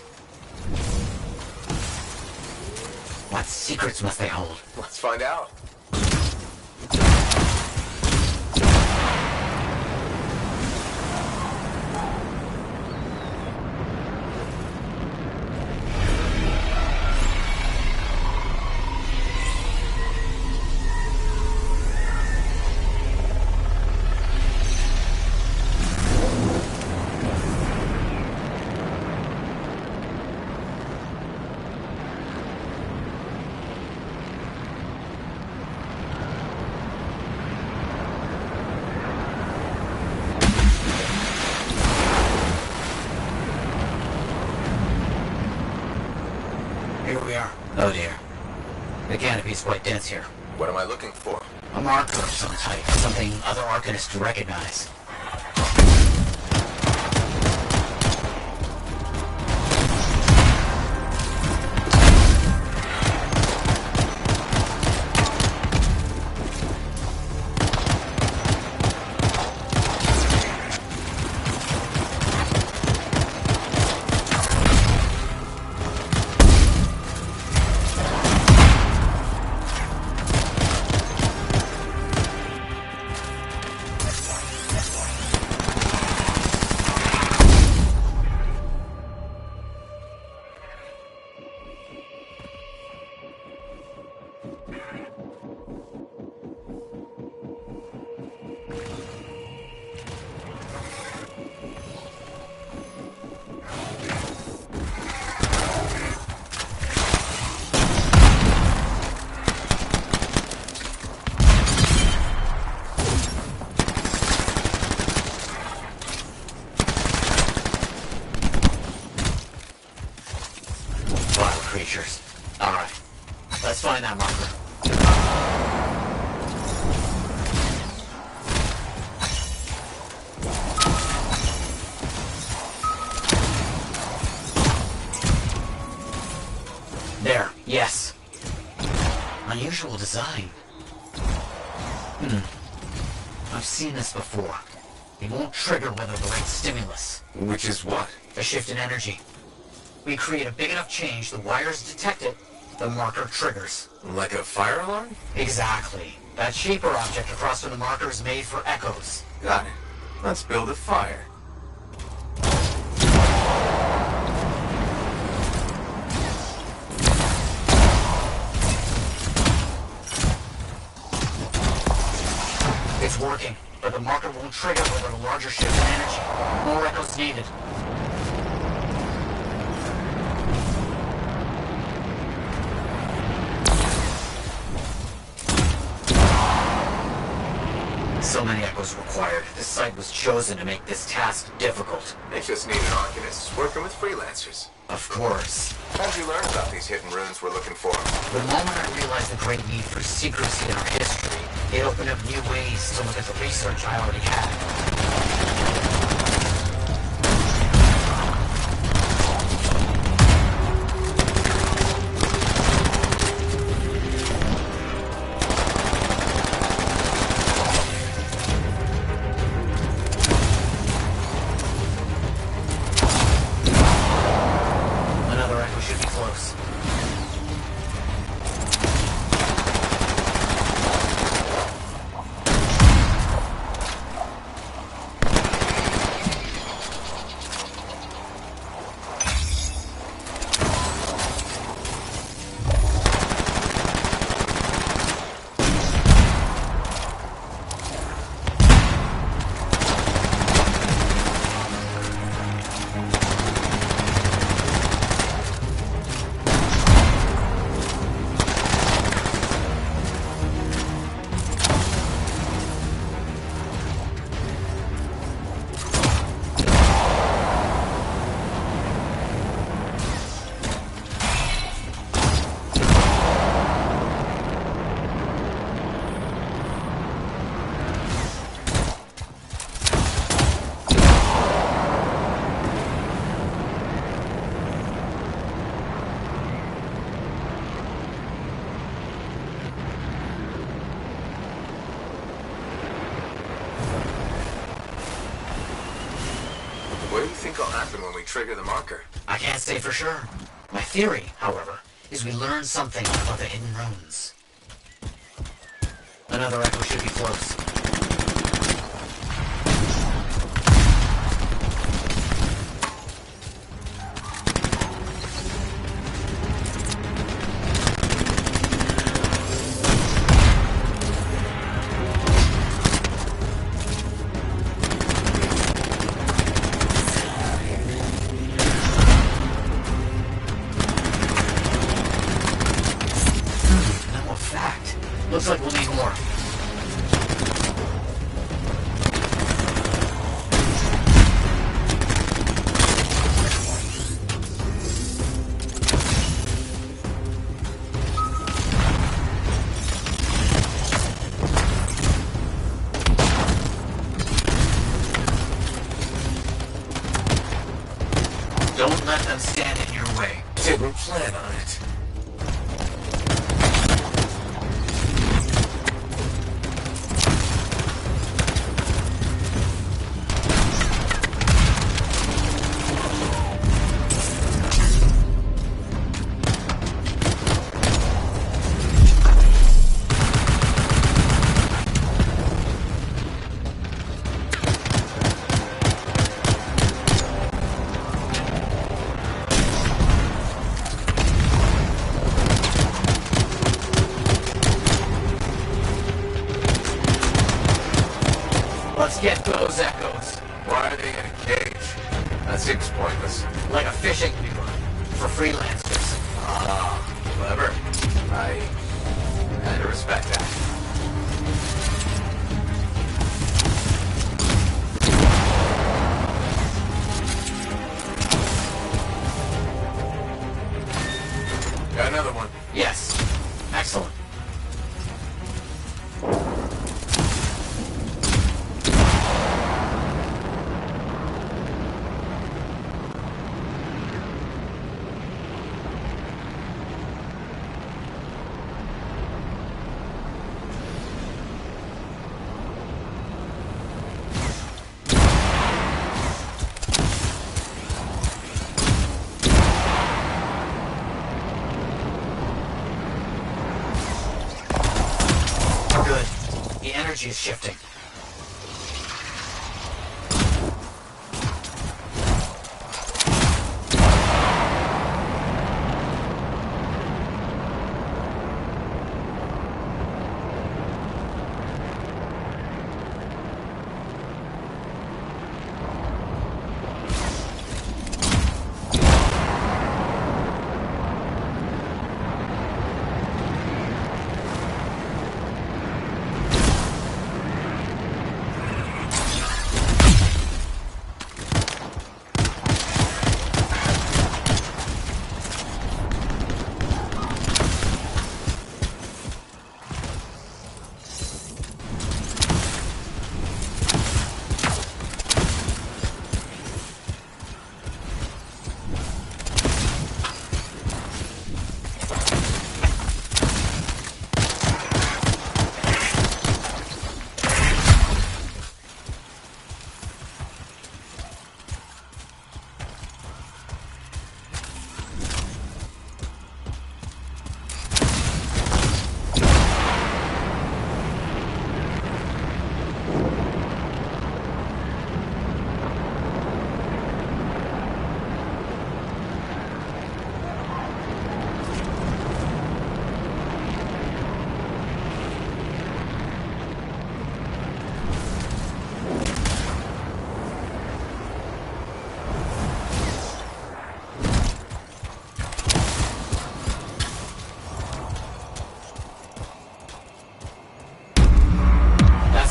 Speaker 13: What secrets must they hold?
Speaker 3: Let's find out.
Speaker 13: Here we are. Oh dear. The canopy's quite dense here.
Speaker 3: What am I looking for?
Speaker 13: A marker of some type. Something other Arcanists recognize. Creatures. Alright. Let's find that marker. There. Yes. Unusual design. I've seen this before. It won't trigger whether the right stimulus.
Speaker 3: Which is what?
Speaker 13: A shift in energy. We create a big enough change, the wires detect it, the marker triggers.
Speaker 3: Like a fire alarm?
Speaker 13: Exactly. That shaper object across from the marker is made for echoes.
Speaker 3: Got it. Let's build a fire.
Speaker 13: It's working, but the marker won't trigger without a larger shift in energy. More echoes needed. So many echoes required. This site was chosen to make this task difficult.
Speaker 3: They just needed Arcanists working with freelancers.
Speaker 13: Of course.
Speaker 3: How'd you learn about these hidden runes we're looking for?
Speaker 13: The moment I realized the great need for secrecy in our history, it opened up new ways to look at the research I already had.
Speaker 3: What do you think will happen when we trigger the marker?
Speaker 13: I can't say for sure. My theory, however, is we learn something about the hidden runes. Another echo should be close. Looks like we'll need more. Don't let them stand in your way.
Speaker 3: Didn't plan on it.
Speaker 13: Let's get those echoes.
Speaker 3: Why are they in a cage? That seems pointless.
Speaker 13: Like a fishing lure for freelancers.
Speaker 3: Ah, clever. I had to respect that. Got another one.
Speaker 13: Yes. Excellent. Good. The energy is shifting.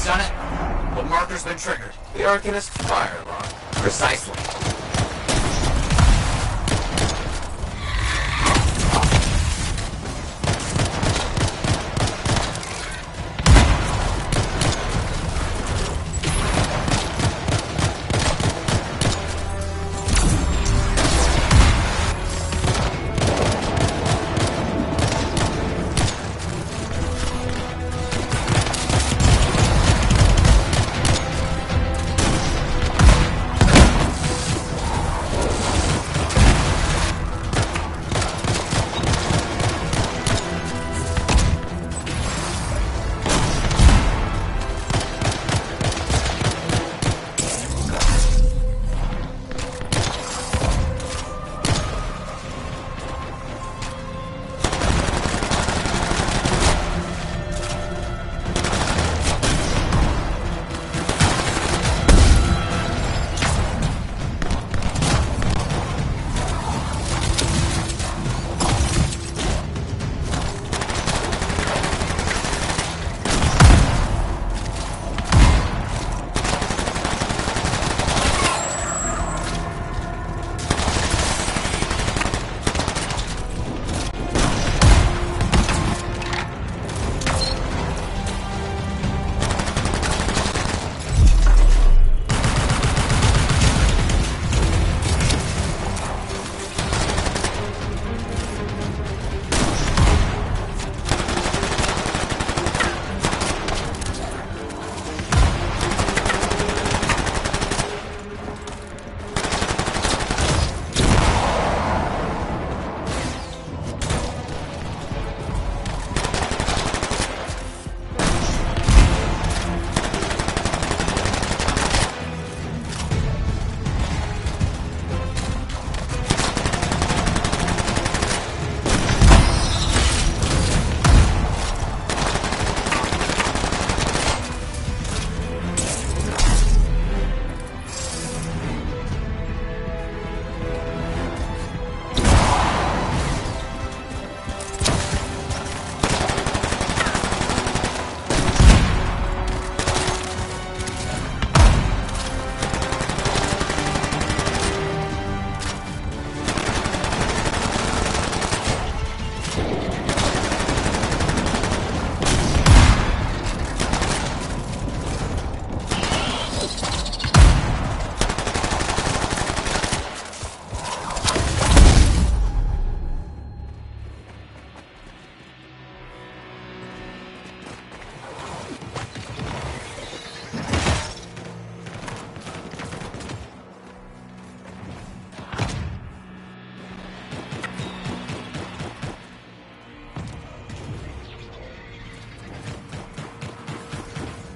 Speaker 13: Done it. The marker's been triggered.
Speaker 3: The Arcanist fire alarm.
Speaker 13: Precisely.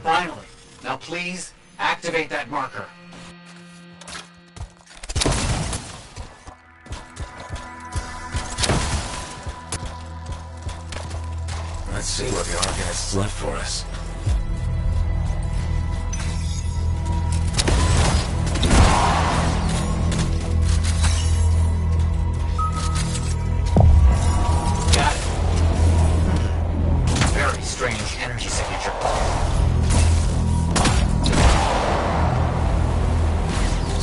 Speaker 13: Finally. Now please, activate that marker.
Speaker 3: Let's see what the Arcanist's left for us.
Speaker 13: Got it. Very strange energy signature.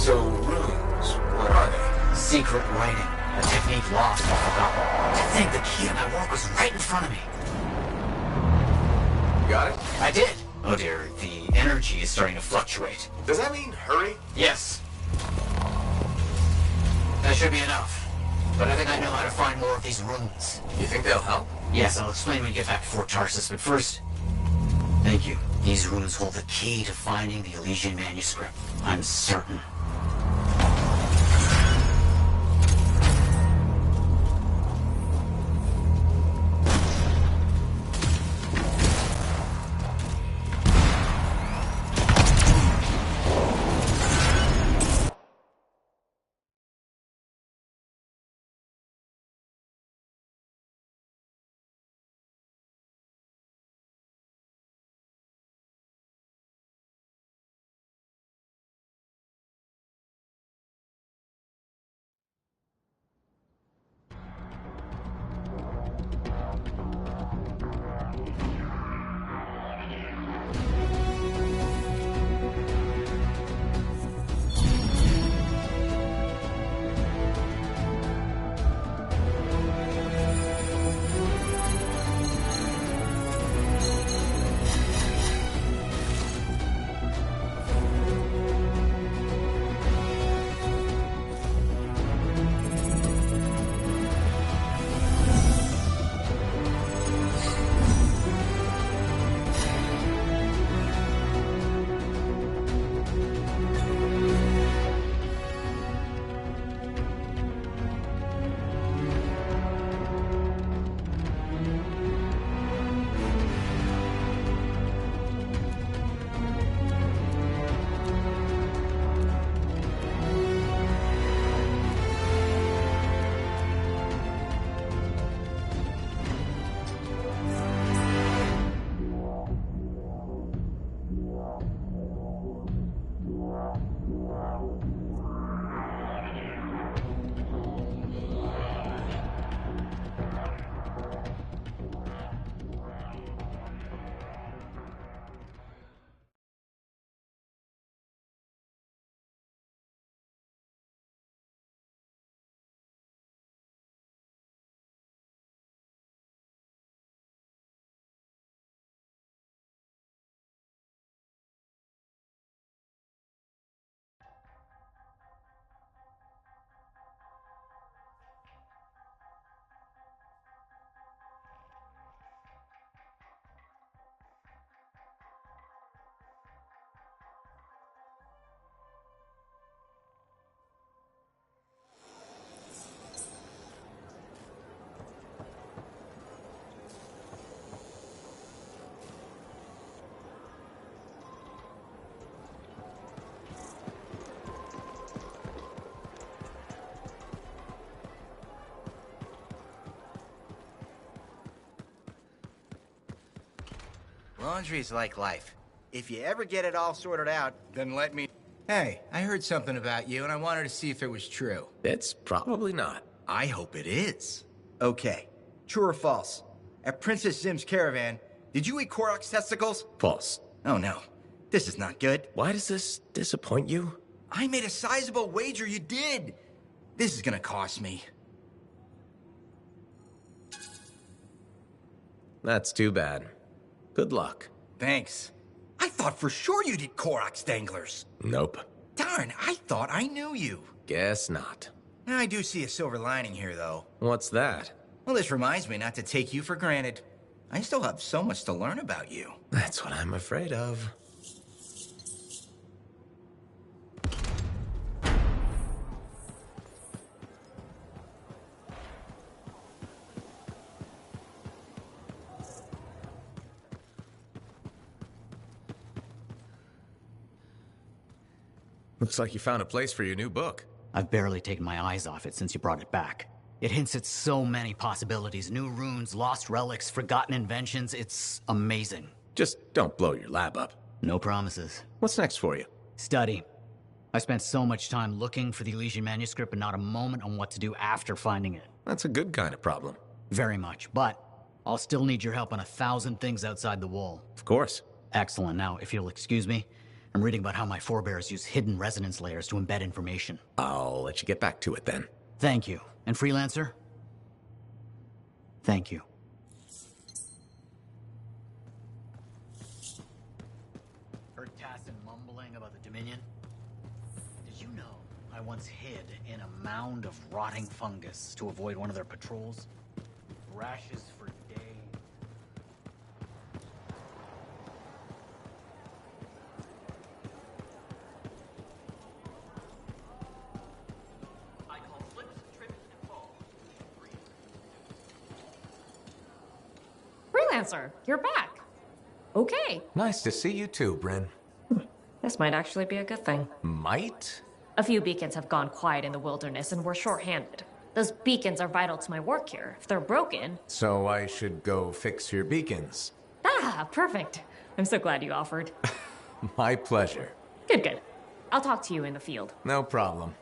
Speaker 3: So, runes, what are they?
Speaker 13: Secret writing. A technique lost or forgotten. To think the key to my work was right in front of me.
Speaker 3: Got it?
Speaker 13: I did. Oh dear, the energy is starting to fluctuate.
Speaker 3: Does that mean hurry?
Speaker 13: Yes. That should be enough. But I think I know how to find more of these runes.
Speaker 3: You think they'll help?
Speaker 13: Yes, I'll explain when we get back to Fort Tarsus, but first... Thank you. These runes hold the key to finding the Elysian manuscript. I'm certain.
Speaker 17: Laundry's like life. If you ever get it all sorted out, then let me... Hey, I heard something about you, and I wanted to see if it was true.
Speaker 9: It's probably not.
Speaker 17: I hope it is. Okay. True or false? At Princess Zim's caravan, did you eat Korok's testicles?
Speaker 9: False.
Speaker 17: Oh no. This is not good.
Speaker 9: Why does this disappoint you?
Speaker 17: I made a sizable wager you did. This is gonna cost me.
Speaker 9: That's too bad. Good luck.
Speaker 17: Thanks. I thought for sure you'd eat Korok's danglers.
Speaker 9: Nope.
Speaker 17: Darn, I thought I knew you.
Speaker 9: Guess not.
Speaker 17: I do see a silver lining here, though.
Speaker 9: What's that?
Speaker 17: Well, this reminds me not to take you for granted. I still have so much to learn about you.
Speaker 9: That's what I'm afraid of. Looks like you found a place for your new book.
Speaker 18: I've barely taken my eyes off it since you brought it back. It hints at so many possibilities. New runes, lost relics, forgotten inventions. It's amazing.
Speaker 9: Just don't blow your lab up.
Speaker 18: No promises.
Speaker 9: What's next for you?
Speaker 18: Study. I spent so much time looking for the Elysian manuscript, but not a moment on what to do after finding it.
Speaker 9: That's a good kind of problem.
Speaker 18: Very much, but I'll still need your help on 1,000 things outside the wall.
Speaker 9: Of course.
Speaker 18: Excellent. Now, if you'll excuse me, I'm reading about how my forebears use hidden resonance layers to embed information.
Speaker 9: I'll let you get back to it then.
Speaker 18: Thank you. And Freelancer? Thank you. Heard Tassin mumbling about the Dominion? Did you know I once hid in a mound of rotting fungus to avoid one of their patrols? Rashes for days.
Speaker 19: Freelancer, you're back. Okay.
Speaker 9: Nice to see you too, Bryn.
Speaker 19: This might actually be a good thing.
Speaker 9: Might?
Speaker 19: A few beacons have gone quiet in the wilderness and we're short-handed. Those beacons are vital to my work here. If they're broken...
Speaker 9: So I should go fix your beacons.
Speaker 19: Ah, perfect. I'm so glad you offered.
Speaker 9: My pleasure.
Speaker 19: Good, good. I'll talk to you in the field.
Speaker 9: No problem.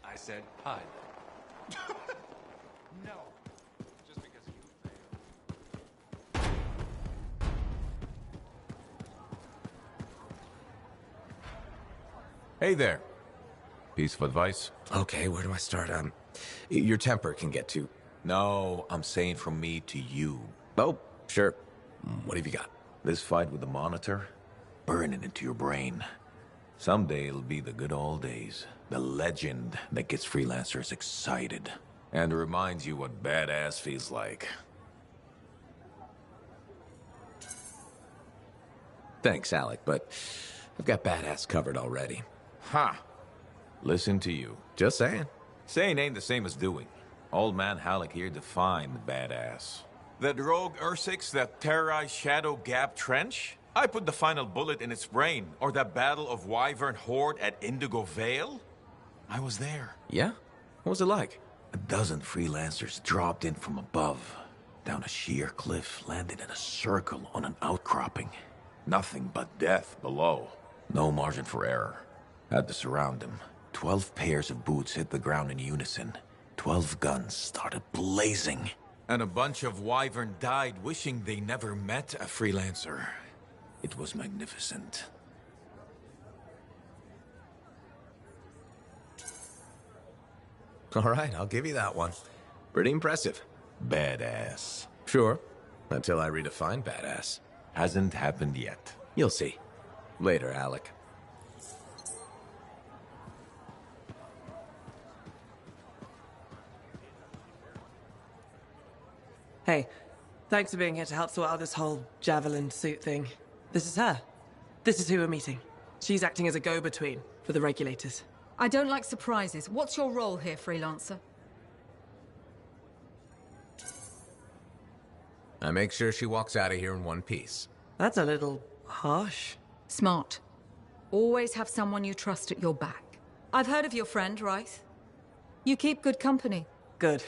Speaker 20: I said hide. No. Just because you failed.
Speaker 15: Hey there. Piece of advice?
Speaker 9: Okay, where do I start? Your temper can get to...
Speaker 15: No, I'm saying from me to you.
Speaker 9: Oh, sure. What have you got?
Speaker 15: This fight with the Monitor, burn it into your brain. Someday it'll be the good old days. The legend that gets freelancers excited. And reminds you what badass feels like.
Speaker 9: Thanks, Alec, but I've got badass covered already.
Speaker 15: Ha! Listen to you.
Speaker 9: Just saying.
Speaker 15: Saying ain't the same as doing. Old man Halleck here defined badass. That rogue Ursix that terrorized Shadow Gap Trench? I put the final bullet in its brain. Or that battle of Wyvern Horde at Indigo Vale? I was there.
Speaker 9: Yeah? What was it like?
Speaker 15: A dozen freelancers dropped in from above. Down a sheer cliff, landed in a circle on an outcropping. Nothing but death below. No margin for error. Had to surround them. 12 pairs of boots hit the ground in unison. 12 guns started blazing. And a bunch of Wyvern died wishing they never met a freelancer. It was magnificent.
Speaker 9: All right, I'll give you that one. Pretty impressive.
Speaker 15: Badass.
Speaker 9: Sure, until I redefine badass.
Speaker 15: Hasn't happened yet.
Speaker 9: You'll see. Later, Alec.
Speaker 21: Hey, thanks for being here to help sort out this whole javelin suit thing. This is her. This is who we're meeting. She's acting as a go-between for the regulators.
Speaker 22: I don't like surprises. What's your role here, Freelancer?
Speaker 9: I make sure she walks out of here in one piece.
Speaker 21: That's a little harsh.
Speaker 22: Smart. Always have someone you trust at your back. I've heard of your friend, Ryth. You keep good company.
Speaker 21: Good.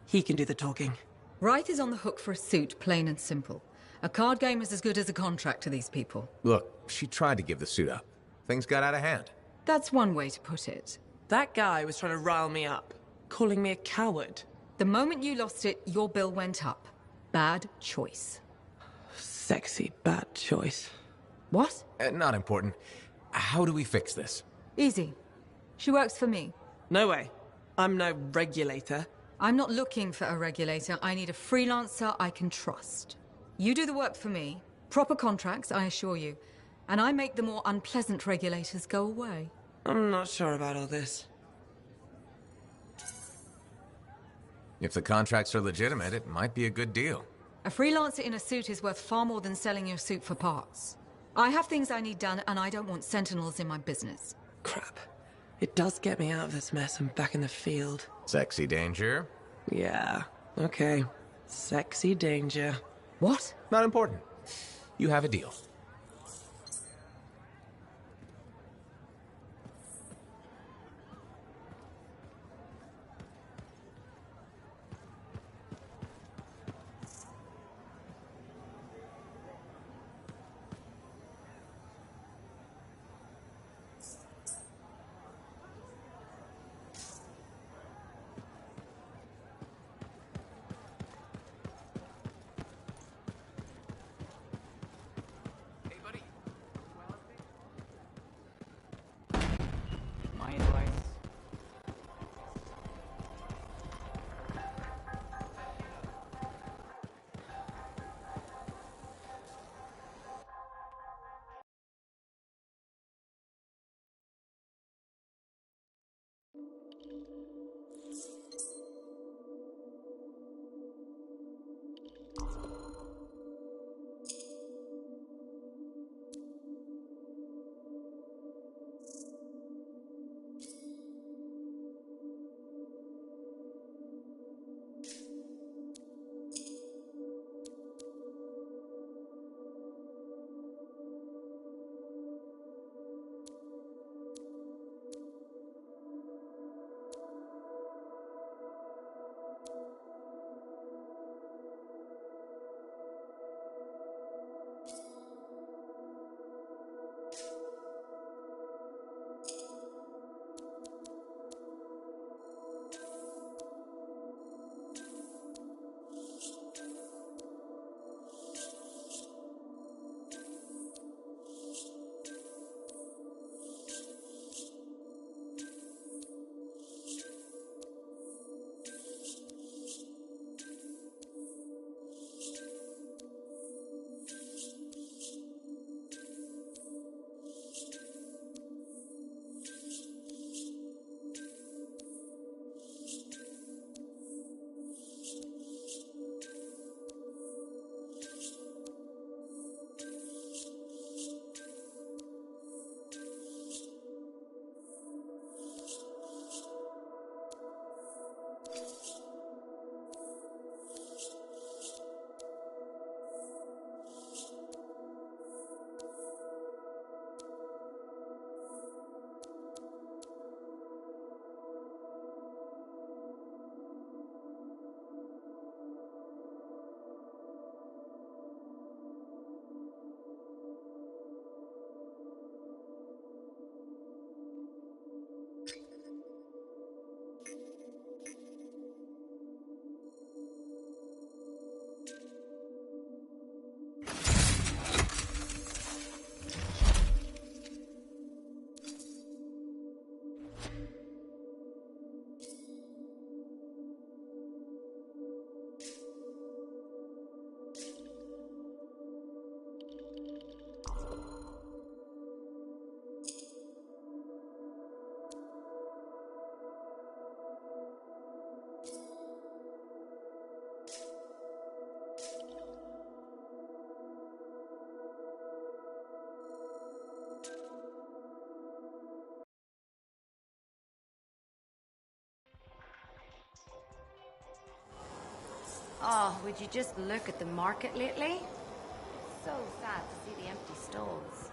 Speaker 21: He can do the talking.
Speaker 22: Ryth is on the hook for a suit, plain and simple. A card game is as good as a contract to these people.
Speaker 9: Look, she tried to give the suit up. Things got out of hand.
Speaker 22: That's one way to put it.
Speaker 21: That guy was trying to rile me up, calling me a coward.
Speaker 22: The moment you lost it, your bill went up. Bad choice.
Speaker 21: Sexy bad choice.
Speaker 22: What?
Speaker 9: Not important. How do we fix this?
Speaker 22: Easy. She works for me.
Speaker 21: No way. I'm no regulator.
Speaker 22: I'm not looking for a regulator. I need a freelancer I can trust. You do the work for me. Proper contracts, I assure you. And I make the more unpleasant regulators go away.
Speaker 21: I'm not sure about all this.
Speaker 9: If the contracts are legitimate, it might be a good deal.
Speaker 22: A freelancer in a suit is worth far more than selling your suit for parts. I have things I need done, and I don't want sentinels in my business.
Speaker 21: Crap. It does get me out of this mess and back in the field.
Speaker 9: Sexy danger?
Speaker 21: Yeah, okay. Sexy danger.
Speaker 22: What?
Speaker 9: Not important. You have a deal.
Speaker 18: My advice.
Speaker 12: Oh, would you just look at the market lately? It's so sad to see the empty stalls.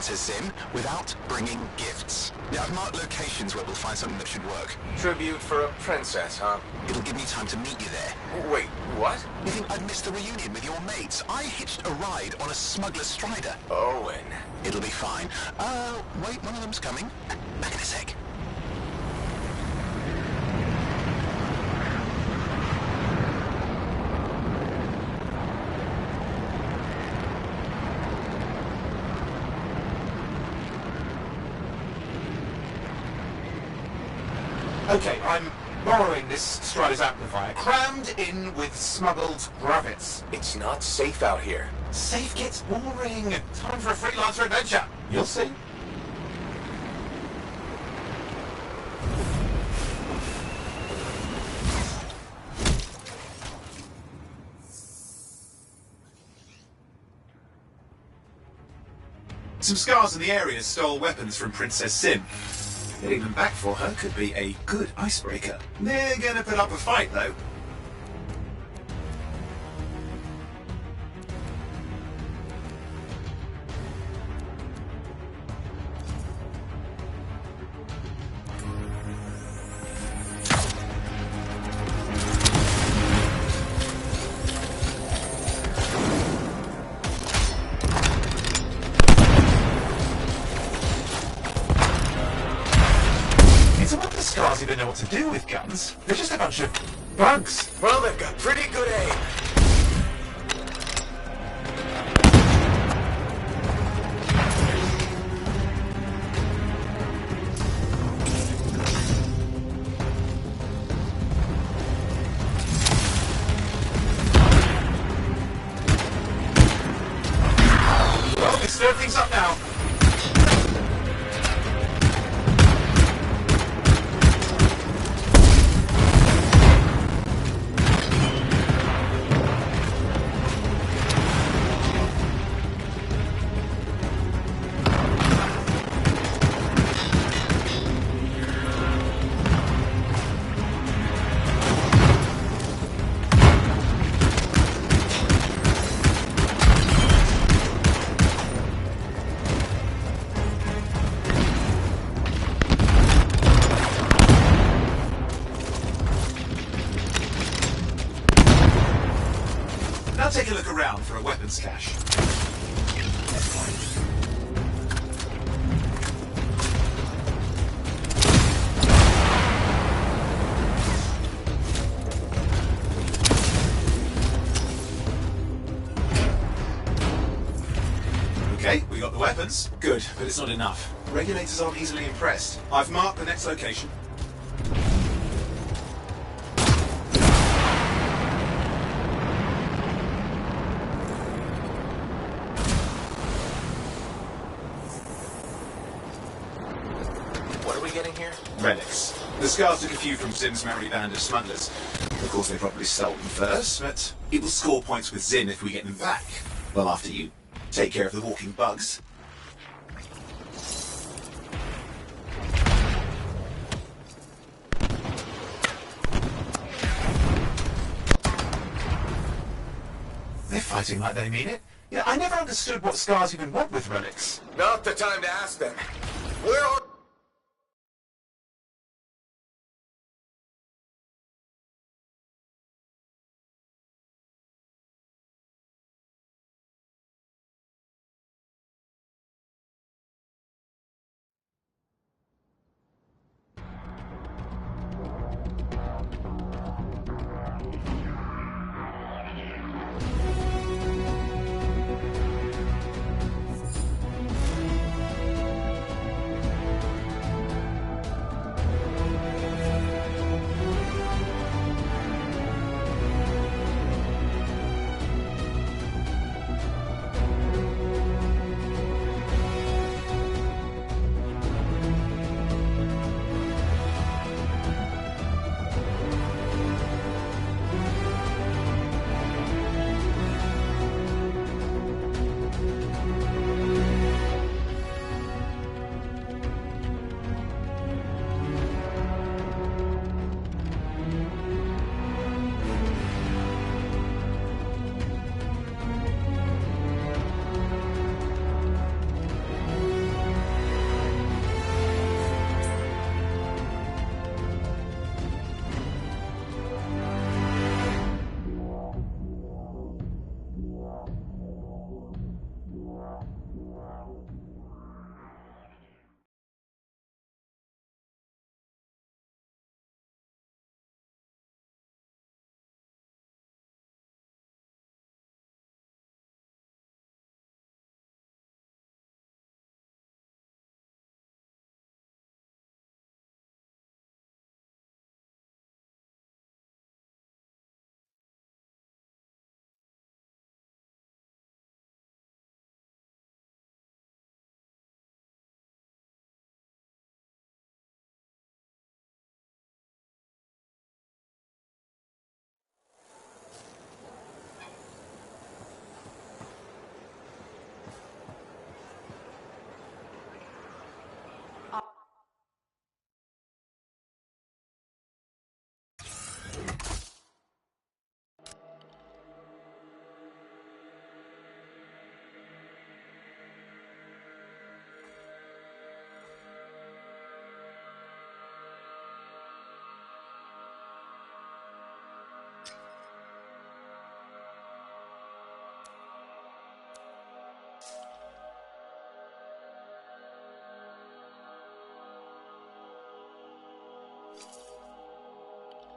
Speaker 1: Princess Zim without bringing gifts. Yeah, I've marked locations where we'll find something that should work.
Speaker 3: Tribute for a princess, huh?
Speaker 1: It'll give me time to meet you there.
Speaker 3: Wait, what?
Speaker 1: You think I'd miss the reunion with your mates? I hitched a ride on a smuggler's strider.
Speaker 3: Owen.
Speaker 1: It'll be fine. Wait, one of them's coming. Back in a sec.
Speaker 2: Okay, I'm borrowing this Strider's amplifier, crammed in with smuggled gravits.
Speaker 3: It's not safe out here.
Speaker 2: Safe gets boring. Time for a freelancer adventure. You'll see. Some scars in the area stole weapons from Princess Zim. Getting them back for her could be a good icebreaker. They're gonna put up a fight, though. Scars even know what to do with guns. They're just a bunch of bugs.
Speaker 3: Well, they've got pretty good aim.
Speaker 2: Well, let's stir things up now. Now take a look around for a weapons cache. Okay, we got the weapons. Good, but it's not enough. Regulators aren't easily impressed. I've marked the next location.
Speaker 3: Getting here?
Speaker 2: Relics. The scars took a few from Zim's merry band of smugglers. Of course, they probably stole them first, but it will score points with Zim if we get them back. Well, after you take care of the walking bugs. They're fighting like they mean it. Yeah, I never understood what scars even want with relics.
Speaker 3: Not the time to ask them. Where are...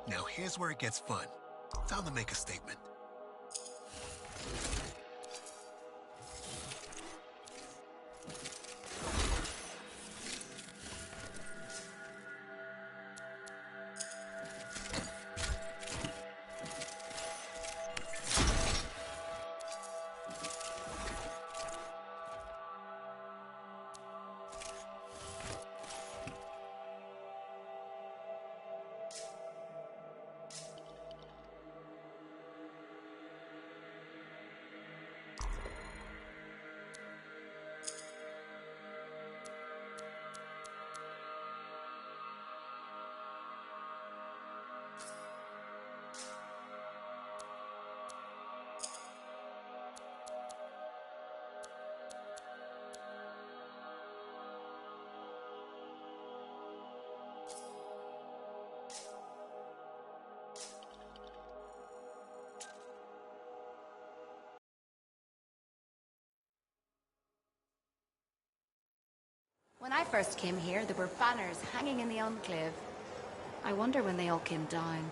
Speaker 7: Now here's where it gets fun. Time to make a statement.
Speaker 12: When I first came here, there were banners hanging in the enclave. I wonder when they all came down.